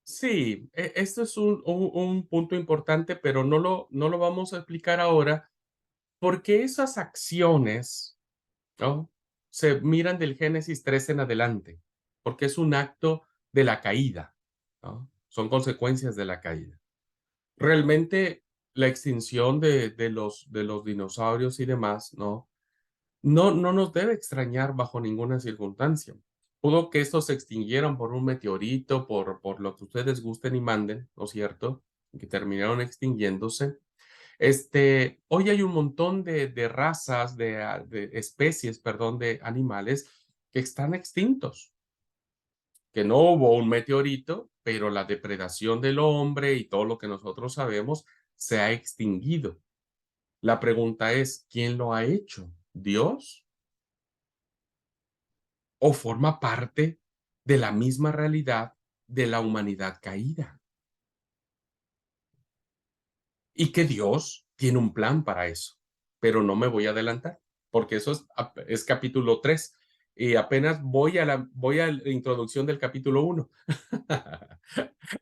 Sí, esto es un punto importante, pero no lo vamos a explicar ahora porque esas acciones, ¿no? Se miran del Génesis 3 en adelante, porque es un acto de la caída, ¿no? Son consecuencias de la caída. Realmente la extinción de los dinosaurios y demás, ¿no? No nos debe extrañar bajo ninguna circunstancia. Pudo que estos se extinguieran por un meteorito, por lo que ustedes gusten y manden, ¿no es cierto? Que terminaron extinguiéndose. Hoy hay un montón de razas, de especies, perdón, de animales que están extintos, que no hubo un meteorito, pero la depredación del hombre y todo lo que nosotros sabemos se ha extinguido. La pregunta es, ¿quién lo ha hecho? ¿Dios? ¿O forma parte de la misma realidad de la humanidad caída? Y que Dios tiene un plan para eso, pero no me voy a adelantar, porque eso es capítulo 3 y apenas voy a la introducción del capítulo 1.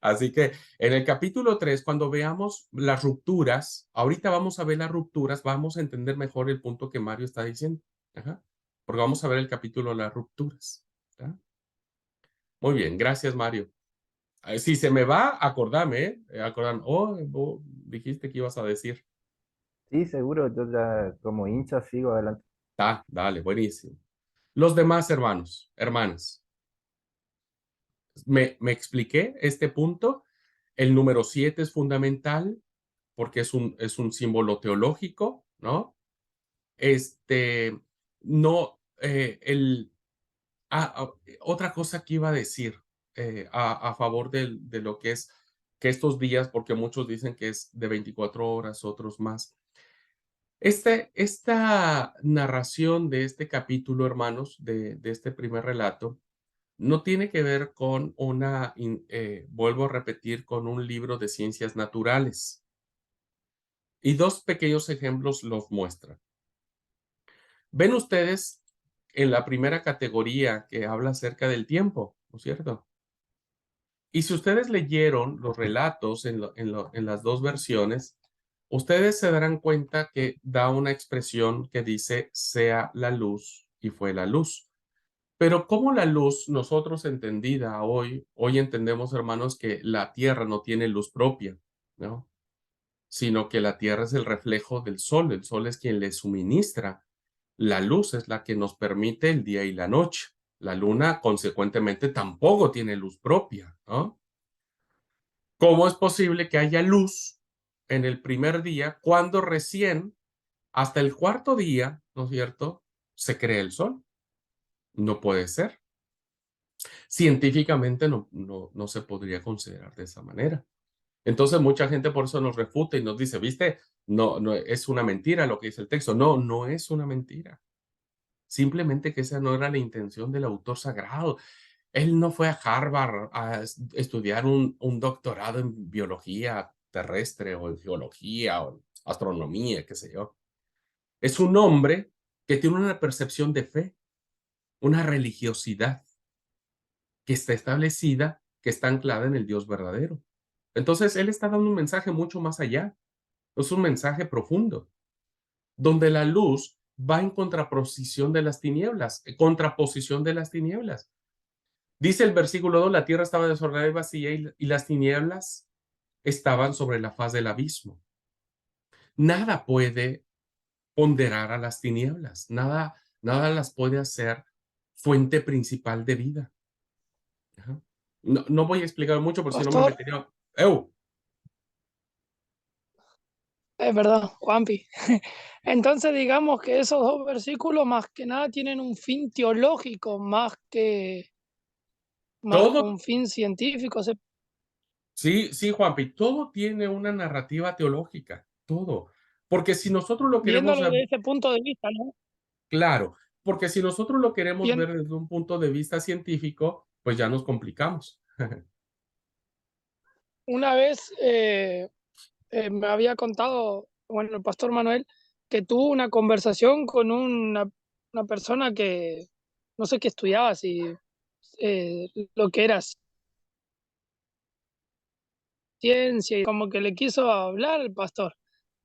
Así que en el capítulo 3, cuando veamos las rupturas, ahorita vamos a ver las rupturas, vamos a entender mejor el punto que Mario está diciendo. Ajá. Porque vamos a ver el capítulo de las rupturas. ¿Ya? Muy bien, gracias Mario. Si se me va, acordame, ¿eh? Acordame. Oh, dijiste que ibas a decir. Sí, seguro, yo ya como hincha sigo adelante. Dale, buenísimo. Los demás hermanos, hermanas, me expliqué este punto. El número 7 es fundamental porque es un símbolo teológico, ¿no? Este, no, otra cosa que iba a decir a favor de lo que es que estos días, porque muchos dicen que es de 24 horas, otros más. Esta narración de este capítulo, hermanos, de este primer relato, no tiene que ver con vuelvo a repetir, con un libro de ciencias naturales. Y dos pequeños ejemplos los muestran. Ven ustedes en la primera categoría que habla acerca del tiempo, ¿no es cierto? Y si ustedes leyeron los relatos en las dos versiones, ustedes se darán cuenta que da una expresión que dice sea la luz y fue la luz. Pero como la luz, nosotros entendida hoy entendemos, hermanos, que la Tierra no tiene luz propia, ¿no? Sino que la Tierra es el reflejo del Sol. El Sol es quien le suministra. La luz es la que nos permite el día y la noche. La luna, consecuentemente, tampoco tiene luz propia, ¿no? ¿Cómo es posible que haya luz en el primer día cuando recién, hasta el cuarto día, ¿no es cierto?, se crea el Sol? No puede ser. Científicamente no se podría considerar de esa manera. Entonces mucha gente por eso nos refuta y nos dice, viste, no es una mentira lo que dice el texto. No, no es una mentira. Simplemente que esa no era la intención del autor sagrado. Él no fue a Harvard a estudiar un doctorado en biología terrestre o en geología o en astronomía, qué sé yo. Es un hombre que tiene una percepción de fe, una religiosidad que está establecida, que está anclada en el Dios verdadero. Entonces, él está dando un mensaje mucho más allá. Es un mensaje profundo, donde la luz va en contraposición de las tinieblas, contraposición de las tinieblas. Dice el versículo 2, la tierra estaba desordenada y vacía y las tinieblas estaban sobre la faz del abismo. Nada puede ponderar a las tinieblas, nada las puede hacer fuente principal de vida. Ajá. No voy a explicar mucho porque si no me Pastor, metería. es verdad, Juanpi. Entonces digamos que esos dos versículos más que nada tienen un fin teológico más que Todo, un fin científico. sí, sí, Juanpi, todo tiene una narrativa teológica, todo. Porque si nosotros lo queremos Viéndolo ver, de ese punto de vista, ¿no? claro, porque si nosotros lo queremos Bien, ver desde un punto de vista científico, pues ya nos complicamos. una vez me había contado, bueno, el pastor Manuel, que tuvo una conversación con una persona que no sé qué estudiaba, si lo que era ciencia, y como que le quiso hablar el pastor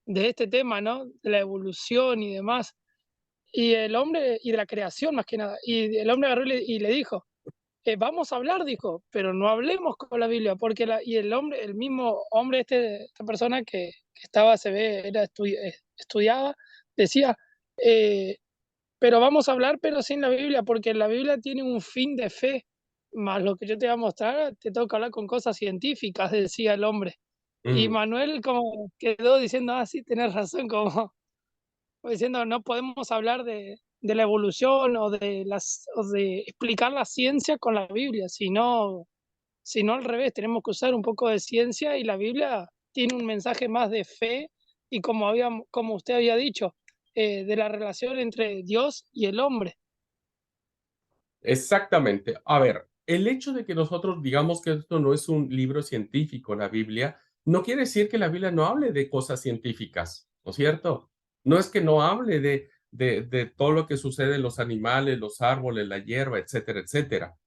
de este tema, ¿no? De la evolución y demás. Y el hombre, y de la creación más que nada, y el hombre agarró y le dijo, vamos a hablar, dijo, pero no hablemos con la Biblia, porque y el hombre, el mismo hombre, esta persona que estaba, se ve, estudiaba, decía, eh, pero vamos a hablar, pero sin la Biblia, porque la Biblia tiene un fin de fe, más lo que yo te voy a mostrar, te toca hablar con cosas científicas, decía el hombre. Y Mm, Manuel como quedó diciendo, ah, sí, tenés razón, como diciendo, no podemos hablar de la evolución o de explicar la ciencia con la Biblia, sino sino al revés, tenemos que usar un poco de ciencia y la Biblia tiene un mensaje más de fe y como usted había dicho, de la relación entre Dios y el hombre. Exactamente. A ver, el hecho de que nosotros digamos que esto no es un libro científico, la Biblia, no quiere decir que la Biblia no hable de cosas científicas, ¿no es cierto? No es que no hable de todo lo que sucede en los animales, los árboles, la hierba, etcétera, etcétera.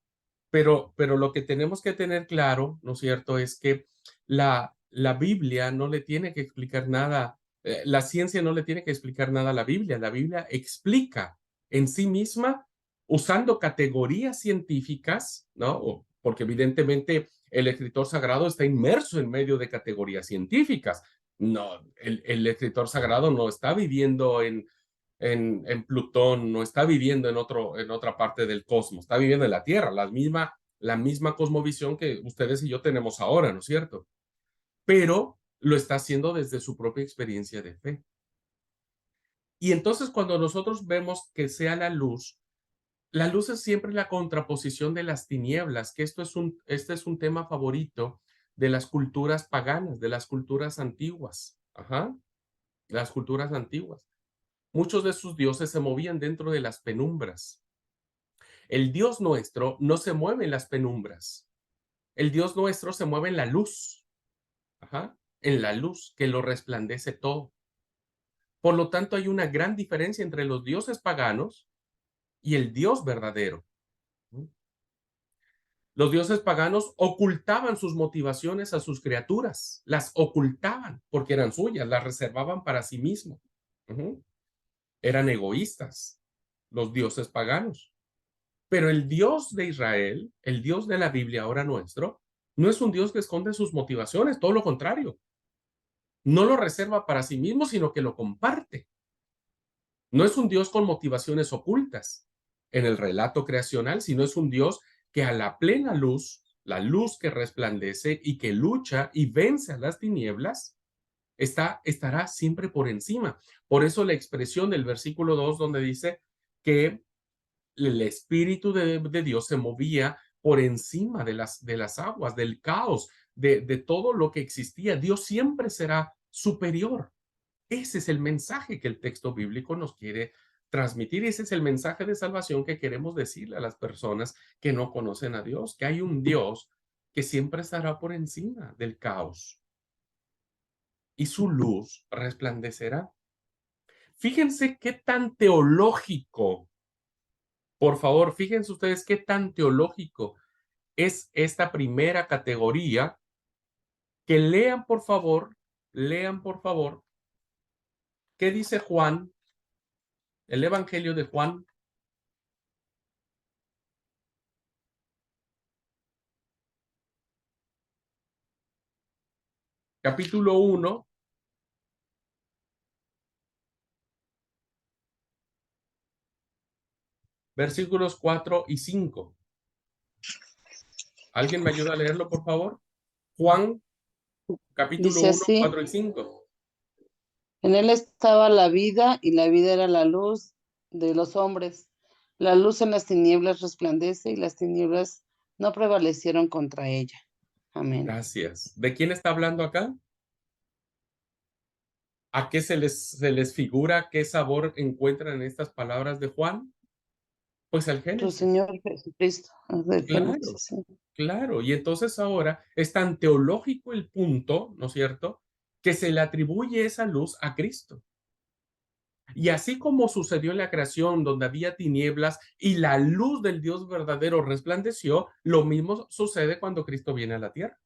Pero lo que tenemos que tener claro, ¿no es cierto?, es que la Biblia no le tiene que explicar nada, la ciencia no le tiene que explicar nada a la Biblia explica en sí misma usando categorías científicas, ¿no? Porque evidentemente el escritor sagrado está inmerso en medio de categorías científicas. No, el escritor sagrado no está viviendo en Plutón, no está viviendo en otra parte del cosmos, está viviendo en la Tierra, la misma cosmovisión que ustedes y yo tenemos ahora, ¿no es cierto? Pero lo está haciendo desde su propia experiencia de fe. Y entonces cuando nosotros vemos que sea la luz es siempre la contraposición de las tinieblas, que este es un tema favorito de las culturas paganas, de las culturas antiguas. Ajá, de las culturas antiguas. Muchos de sus dioses se movían dentro de las penumbras. El Dios nuestro no se mueve en las penumbras. El Dios nuestro se mueve en la luz. Ajá, en la luz que lo resplandece todo. Por lo tanto, hay una gran diferencia entre los dioses paganos y el Dios verdadero. Los dioses paganos ocultaban sus motivaciones a sus criaturas, las ocultaban porque eran suyas, las reservaban para sí mismos. Eran egoístas, los dioses paganos. Pero el Dios de Israel, el Dios de la Biblia ahora nuestro, no es un Dios que esconde sus motivaciones, todo lo contrario. No lo reserva para sí mismo, sino que lo comparte. No es un Dios con motivaciones ocultas en el relato creacional, sino es un Dios que a la plena luz, la luz que resplandece y que lucha y vence a las tinieblas, estará siempre por encima. Por eso la expresión del versículo 2 donde dice que el Espíritu de Dios se movía por encima de las aguas, del caos, de todo lo que existía. Dios siempre será superior. Ese es el mensaje que el texto bíblico nos quiere transmitir. Ese es el mensaje de salvación que queremos decirle a las personas que no conocen a Dios, que hay un Dios que siempre estará por encima del caos y su luz resplandecerá. Fíjense qué tan teológico, por favor, fíjense ustedes qué tan teológico es esta primera categoría, que lean por favor, ¿qué dice Juan? El Evangelio de Juan, capítulo 1, versículos 4 y 5. ¿Alguien me ayuda a leerlo, por favor? Juan, capítulo Dice 1, así, 4 y 5. en él estaba la vida y la vida era la luz de los hombres. La luz en las tinieblas resplandece y las tinieblas no prevalecieron contra ella. Amén. Gracias. ¿De quién está hablando acá? ¿A qué se les figura qué sabor encuentran en estas palabras de Juan? Pues al Tu Génesis. Señor Jesucristo. Del Claro, Génesis, sí. claro. Y entonces ahora es tan teológico el punto, ¿no es cierto?, que se le atribuye esa luz a Cristo. Y así como sucedió en la creación donde había tinieblas y la luz del Dios verdadero resplandeció, lo mismo sucede cuando Cristo viene a la tierra.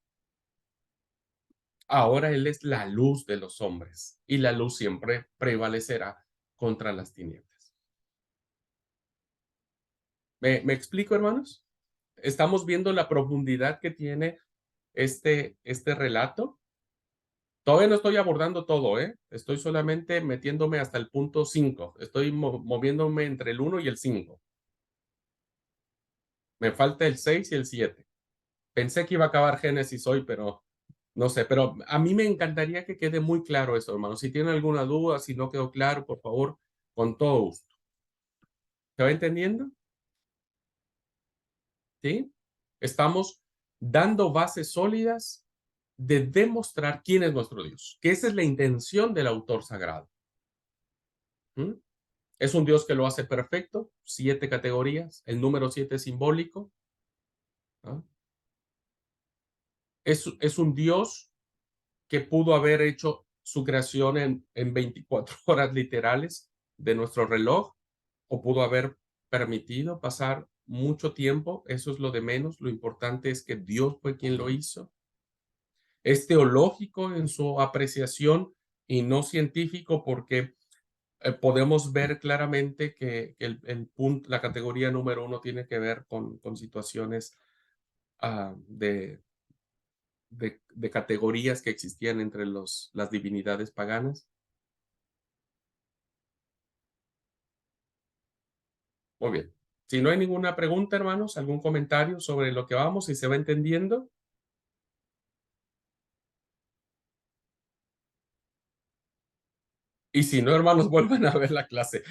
Ahora Él es la luz de los hombres y la luz siempre prevalecerá contra las tinieblas. ¿Me explico, hermanos? Estamos viendo la profundidad que tiene este relato. Todavía no estoy abordando todo, ¿eh? Estoy solamente metiéndome hasta el punto 5. Estoy moviéndome entre el 1 y el 5. Me falta el 6 y el 7. Pensé que iba a acabar Génesis hoy, pero no sé. Pero a mí me encantaría que quede muy claro eso, hermanos. Si tienen alguna duda, si no quedó claro, por favor, con todo gusto. ¿Se va entendiendo? ¿Sí? Estamos dando bases sólidas de demostrar quién es nuestro Dios, que esa es la intención del autor sagrado. ¿Mm? Es un Dios que lo hace perfecto, 7 categorías, el número 7 es simbólico. ¿Ah? Es un Dios que pudo haber hecho su creación en 24 horas literales de nuestro reloj, o pudo haber permitido pasar mucho tiempo. Eso es lo de menos. Lo importante es que Dios fue quien lo hizo. Es teológico en su apreciación y no científico, porque podemos ver claramente que el punto, la categoría número 1 tiene que ver con situaciones de categorías que existían entre las divinidades paganas. Muy bien. Si no hay ninguna pregunta, hermanos, algún comentario sobre lo que vamos, si se va entendiendo. Y si no, hermanos, vuelvan a ver la clase.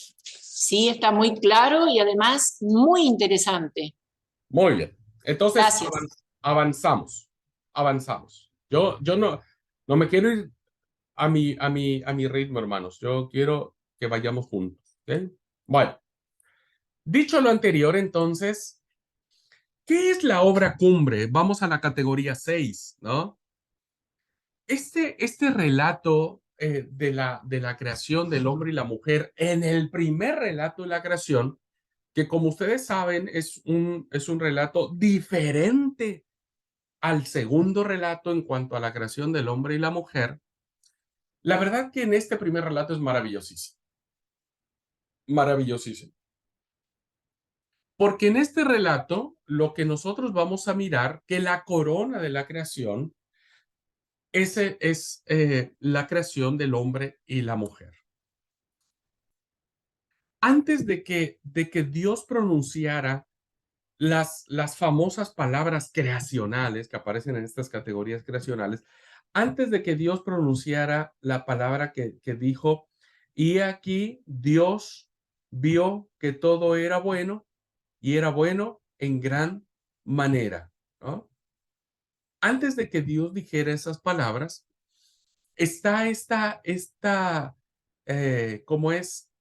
Sí, está muy claro y además muy interesante. Muy bien. Entonces, Gracias. avanzamos. Yo no me quiero ir a mi ritmo, hermanos. Yo quiero que vayamos juntos. ¿Ok? Bueno, dicho lo anterior, entonces, ¿qué es la obra cumbre? Vamos a la categoría 6, ¿no? Este relato de la creación del hombre y la mujer, en el primer relato de la creación, que como ustedes saben es un relato diferente al segundo relato en cuanto a la creación del hombre y la mujer. La verdad que en este primer relato es maravillosísimo. Maravillosísimo. Porque en este relato lo que nosotros vamos a mirar, que la corona de la creación, ese es la creación del hombre y la mujer. Antes de que Dios pronunciara las famosas palabras creacionales que aparecen en estas categorías creacionales, antes de que Dios pronunciara la palabra que dijo, y aquí Dios vio que todo era bueno, y era bueno en gran manera, ¿no? Antes de que Dios dijera esas palabras, está ¿cómo es?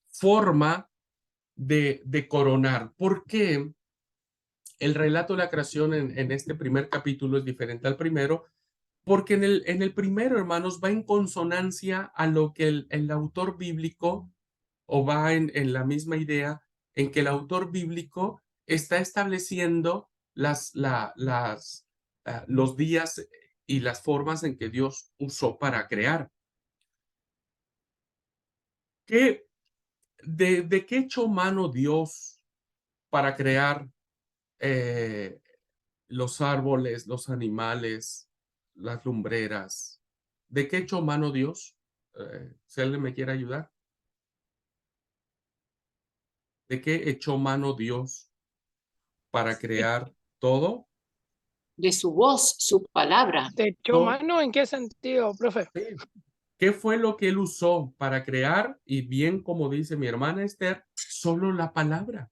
Forma de coronar. ¿Por qué el relato de la creación en este primer capítulo es diferente al primero? Porque en el primero, hermanos, va en consonancia a lo que el autor bíblico, o va en la misma idea en que el autor bíblico está estableciendo los días y las formas en que Dios usó para crear. ¿De qué echó mano Dios para crear los árboles, los animales, las lumbreras? ¿De qué echó mano Dios? Si alguien me quiere ayudar. ¿De qué echó mano Dios para crear todo? De su voz, su palabra. ¿Te echó mano en qué sentido, profe? ¿Qué fue lo que él usó para crear? Y bien, como dice mi hermana Esther, solo la palabra.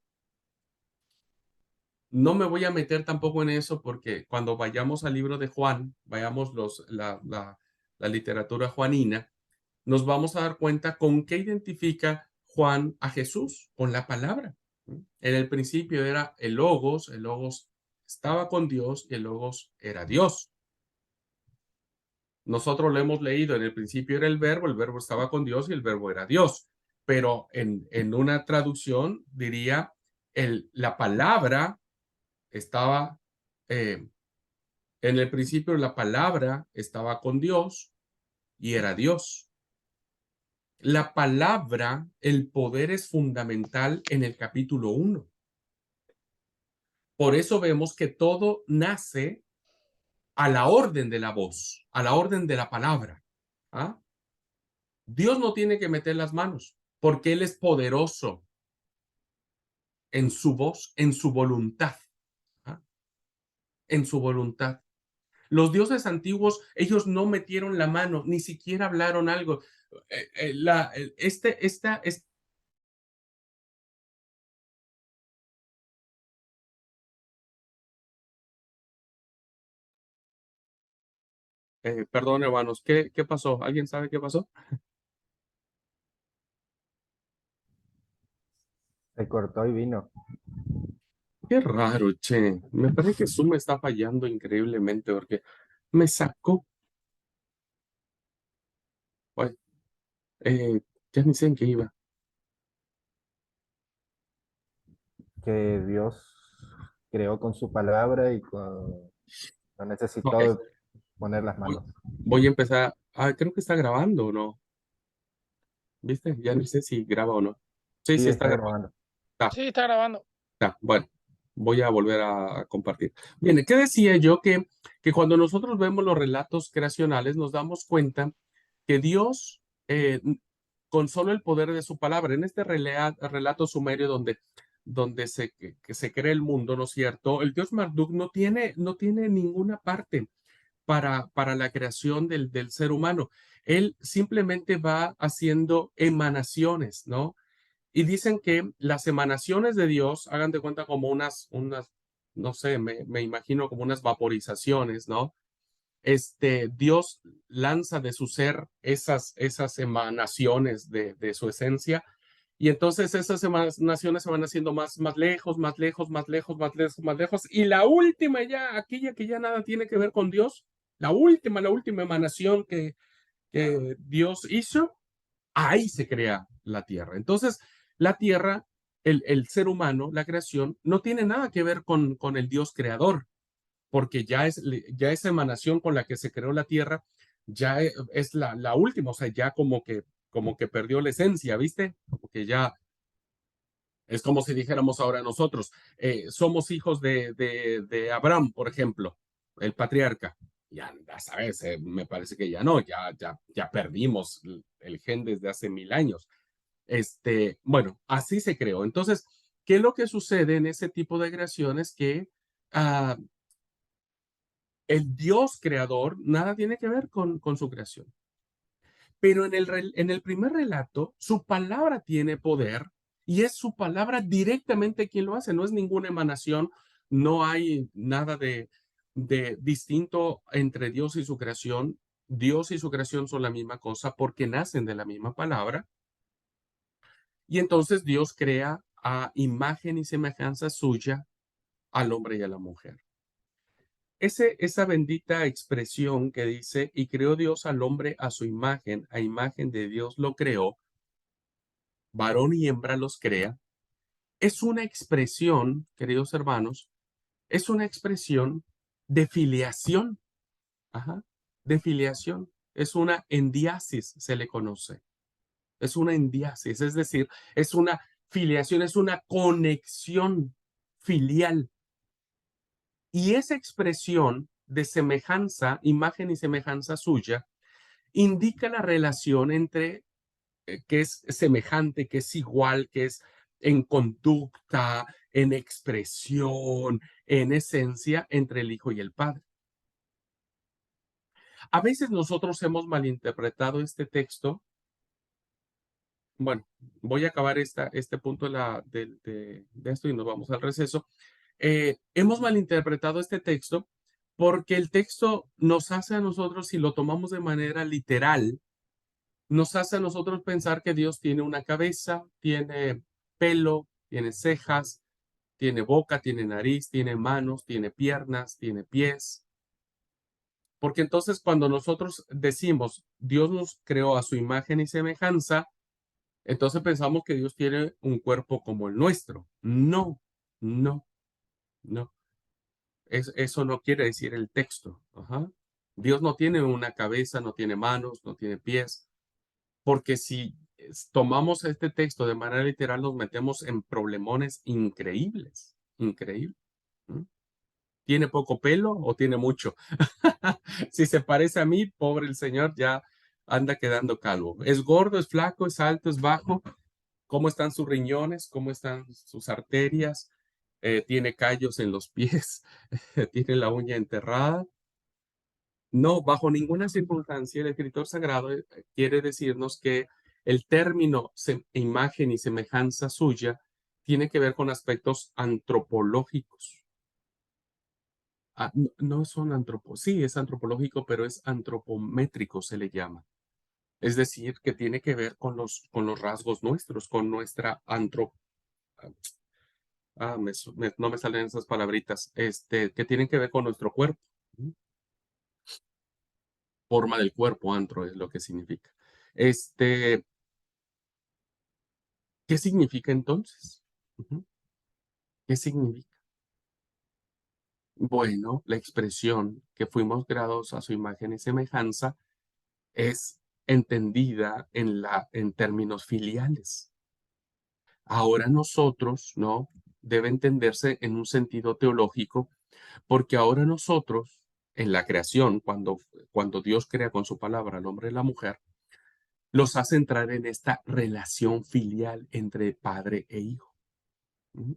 No me voy a meter tampoco en eso, porque cuando vayamos al libro de Juan, vayamos la literatura juanina, nos vamos a dar cuenta con qué identifica Juan a Jesús, con la palabra. En el principio era el Logos estaba con Dios y el Logos era Dios. Nosotros lo hemos leído, en el principio era el verbo estaba con Dios y el verbo era Dios. Pero en una traducción diría, la palabra estaba, en el principio la palabra estaba con Dios y era Dios. La palabra, el poder es fundamental en el capítulo 1. Por eso vemos que todo nace a la orden de la voz, a la orden de la palabra. ¿Ah? Dios no tiene que meter las manos, porque Él es poderoso en su voz, en su voluntad. ¿Ah? En su voluntad. Los dioses antiguos, ellos no metieron la mano, ni siquiera hablaron algo. Esta Perdón, hermanos, ¿qué pasó? ¿Alguien sabe qué pasó? Se cortó y vino. Qué raro, che. Me parece que Zoom me está fallando increíblemente porque me sacó. Bueno, ya ni sé en qué iba. Que Dios creó con su palabra y no Ok, necesitó poner las voy, manos. voy a empezar. Ah, creo que está grabando, ¿o no? ¿Viste? Ya no sé si graba o no. Sí, Sí, sí está está grabando. grabando. Sí, está grabando. Bueno, voy a volver a compartir. Bien, ¿qué decía yo? Que cuando nosotros vemos los relatos creacionales nos damos cuenta que Dios, con solo el poder de su palabra, en este relato sumerio donde que se crea el mundo, ¿no es cierto? El Dios Marduk no tiene ninguna parte para la creación del ser humano. Él simplemente va haciendo emanaciones, ¿no? Y dicen que las emanaciones de Dios, hagan de cuenta como no sé, me imagino como unas vaporizaciones, ¿no? Dios lanza de su ser esas emanaciones de su esencia, y entonces esas emanaciones se van haciendo más lejos, más lejos, más lejos, más lejos, más lejos, y la última ya, aquella que ya nada tiene que ver con Dios, la última emanación que Dios hizo, ahí se crea la tierra. Entonces, la tierra, el ser humano, la creación, no tiene nada que ver con el Dios creador, porque ya esa emanación con la que se creó la tierra ya es la última, o sea, ya como que perdió la esencia, ¿viste? Como que ya es como si dijéramos ahora nosotros, somos hijos de Abraham, por ejemplo, el patriarca. Ya sabes, me parece que ya no, ya perdimos el gen desde hace 1000 años. Bueno, así se creó. Entonces, ¿qué es lo que sucede en ese tipo de creaciones? Que ah, el Dios creador nada tiene que ver con su creación. Pero en el primer relato, su palabra tiene poder y es su palabra directamente quien lo hace. No es ninguna emanación, no hay nada de distinto entre Dios y su creación. Dios y su creación son la misma cosa porque nacen de la misma palabra. Y entonces Dios crea a imagen y semejanza suya al hombre y a la mujer. Esa bendita expresión que dice, y creó Dios al hombre a imagen de Dios lo creó, varón y hembra los crea, es una expresión, queridos hermanos, es una expresión de filiación, ajá, de filiación. Es una endiasis, se le conoce. Es una endiasis, es decir, es una filiación, es una conexión filial. Y esa expresión de semejanza, imagen y semejanza suya, indica la relación entre que es semejante, que es igual, que es en conducta, en expresión, en esencia entre el Hijo y el Padre. A veces nosotros hemos malinterpretado este texto. Bueno, voy a acabar este punto de esto y nos vamos al receso. Hemos malinterpretado este texto porque el texto nos hace a nosotros, si lo tomamos de manera literal, nos hace a nosotros pensar que Dios tiene una cabeza, tiene pelo, tiene cejas, tiene boca, tiene nariz, tiene manos, tiene piernas, tiene pies. Porque entonces cuando nosotros decimos Dios nos creó a su imagen y semejanza, entonces pensamos que Dios tiene un cuerpo como el nuestro. No, no, no. Eso no quiere decir el texto. Ajá. Dios no tiene una cabeza, no tiene manos, no tiene pies. Porque si tomamos este texto de manera literal, nos metemos en problemones increíbles, increíbles. ¿No? ¿Tiene poco pelo o tiene mucho? Si se parece a mí, pobre el señor, ya anda quedando calvo. ¿Es gordo, es flaco, es alto, es bajo? ¿Cómo están sus riñones? ¿Cómo están sus arterias? ¿Tiene callos en los pies? ¿Tiene la uña enterrada? No, bajo ninguna circunstancia el escritor sagrado quiere decirnos que el término imagen y semejanza suya tiene que ver con aspectos antropológicos. No son sí, es antropológico, pero es antropométrico, se le llama. Es decir, que tiene que ver con los rasgos nuestros, con nuestra no me salen esas palabritas, que tienen que ver con nuestro cuerpo. ¿Mm? Forma del cuerpo, antro es lo que significa. ¿Qué significa entonces? Ujú. ¿Qué significa? Bueno, la expresión que fuimos creados a su imagen y semejanza es entendida en términos filiales. Ahora nosotros, ¿no? Debe entenderse en un sentido teológico, porque ahora nosotros, en la creación, cuando Dios crea con su palabra al hombre y la mujer, los hace entrar en esta relación filial entre padre e hijo. ¿Mm?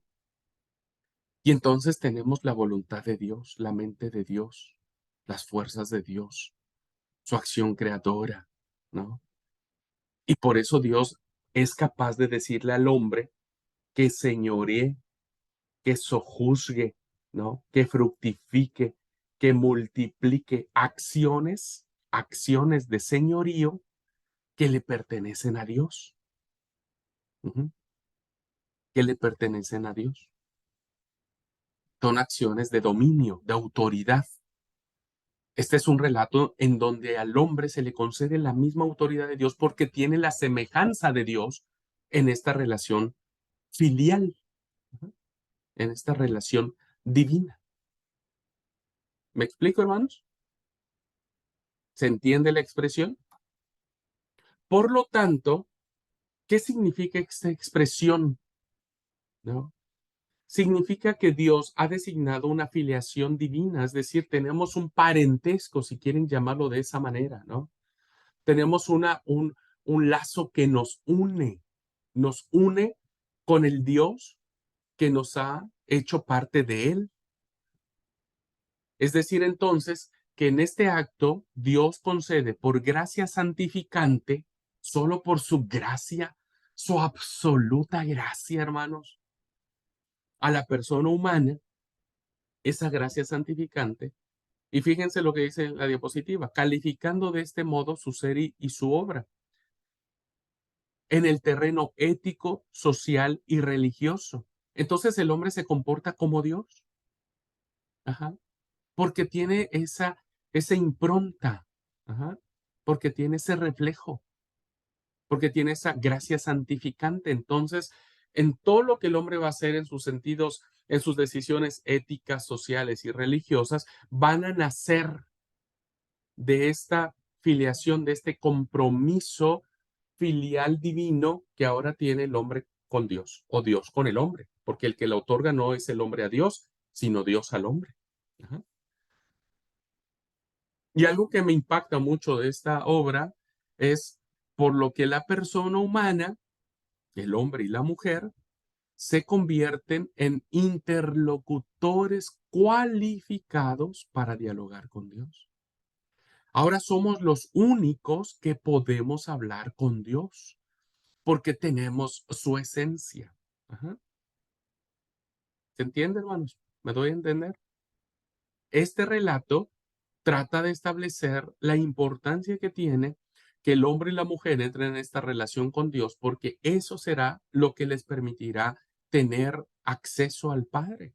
Y entonces tenemos la voluntad de Dios, la mente de Dios, las fuerzas de Dios, su acción creadora, ¿no? Y por eso Dios es capaz de decirle al hombre que señoree, que sojuzgue, ¿no? Que fructifique, que multiplique acciones de señorío que le pertenecen a Dios. Ujú. Que le pertenecen a Dios. Son acciones de dominio, de autoridad. Este es un relato en donde al hombre se le concede la misma autoridad de Dios porque tiene la semejanza de Dios en esta relación filial, ujú, en esta relación divina. ¿Me explico, hermanos? ¿Se entiende la expresión? Por lo tanto, ¿qué significa esta expresión? ¿No? Significa que Dios ha designado una filiación divina, es decir, tenemos un parentesco, si quieren llamarlo de esa manera, ¿no? Tenemos un lazo que nos une con el Dios que nos ha hecho parte de Él. Es decir, entonces, que en este acto Dios concede por gracia santificante, solo por su gracia, su absoluta gracia, hermanos, a la persona humana, esa gracia santificante. Y fíjense lo que dice en la diapositiva, calificando de este modo su ser y su obra en el terreno ético, social y religioso. Entonces el hombre se comporta como Dios. Ajá. Porque tiene esa impronta. Ajá. Porque tiene ese reflejo. Porque tiene esa gracia santificante. Entonces, en todo lo que el hombre va a hacer en sus sentidos, en sus decisiones éticas, sociales y religiosas, van a nacer de esta filiación, de este compromiso filial divino que ahora tiene el hombre con Dios o Dios con el hombre, porque el que la otorga no es el hombre a Dios, sino Dios al hombre. Ajá. Y algo que me impacta mucho de esta obra es por lo que la persona humana, el hombre y la mujer, se convierten en interlocutores cualificados para dialogar con Dios. Ahora somos los únicos que podemos hablar con Dios porque tenemos su esencia. Ajá. ¿Se entiende, hermanos? ¿Me doy a entender? Este relato trata de establecer la importancia que tiene que el hombre y la mujer entren en esta relación con Dios, porque eso será lo que les permitirá tener acceso al Padre.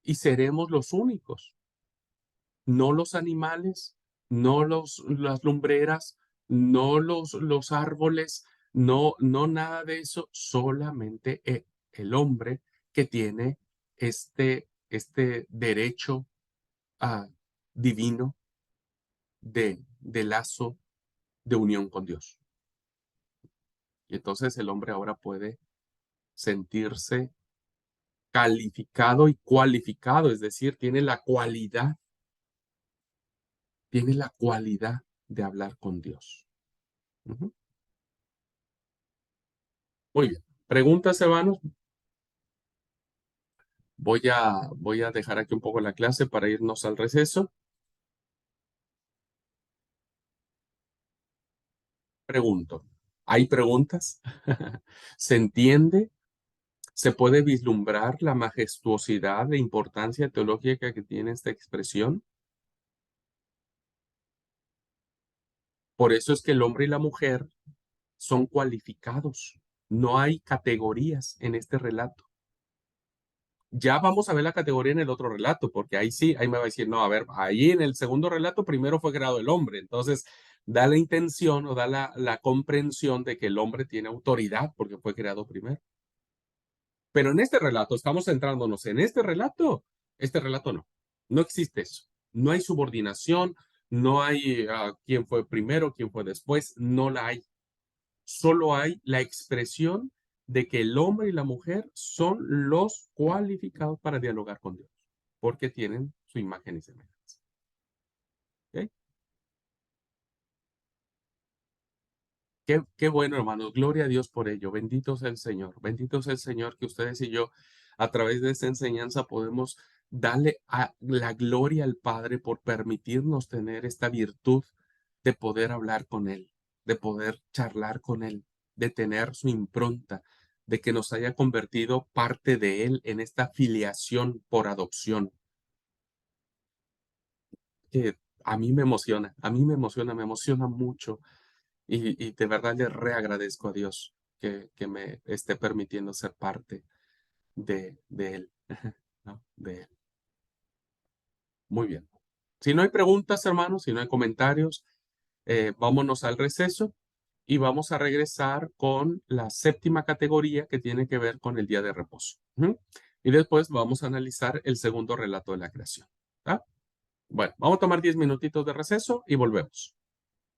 Y seremos los únicos, no los animales, no las lumbreras, no los árboles, no nada de eso, solamente el hombre que tiene este derecho divino de lazo de unión con Dios. Y entonces el hombre ahora puede sentirse calificado y cualificado, es decir, tiene la cualidad de hablar con Dios. Ujú. Muy bien. ¿Preguntas, hermanos? Voy a dejar aquí un poco la clase para irnos al receso. Pregunto, ¿hay preguntas? ¿Se entiende? ¿Se puede vislumbrar la majestuosidad e importancia teológica que tiene esta expresión? Por eso es que el hombre y la mujer son cualificados. No hay categorías en este relato. Ya vamos a ver la categoría en el otro relato, porque ahí sí, ahí me va a decir, no, a ver, ahí en el segundo relato primero fue creado el hombre. Entonces, da la intención o da la comprensión de que el hombre tiene autoridad porque fue creado primero. Pero en este relato, estamos centrándonos en este relato no. No existe eso. No hay subordinación, no hay quién fue primero, quién fue después, no la hay. Solo hay la expresión de que el hombre y la mujer son los cualificados para dialogar con Dios, porque tienen su imagen y semejanza. ¿Okay? Qué bueno, hermanos. Gloria a Dios por ello. Bendito sea el Señor. Bendito sea el Señor que ustedes y yo, a través de esta enseñanza, podemos darle la gloria al Padre por permitirnos tener esta virtud de poder hablar con Él, de poder charlar con Él, de tener su impronta, de que nos haya convertido parte de Él en esta filiación por adopción. Que a mí me emociona, me emociona mucho. Y de verdad le reagradezco a Dios que me esté permitiendo ser parte de Él, ¿no? De Él. Muy bien. Si no hay preguntas, hermanos, si no hay comentarios, vámonos al receso y vamos a regresar con la séptima categoría que tiene que ver con el día de reposo. Y después vamos a analizar el segundo relato de la creación. ¿Ah? Bueno, vamos a tomar 10 minutitos de receso y volvemos.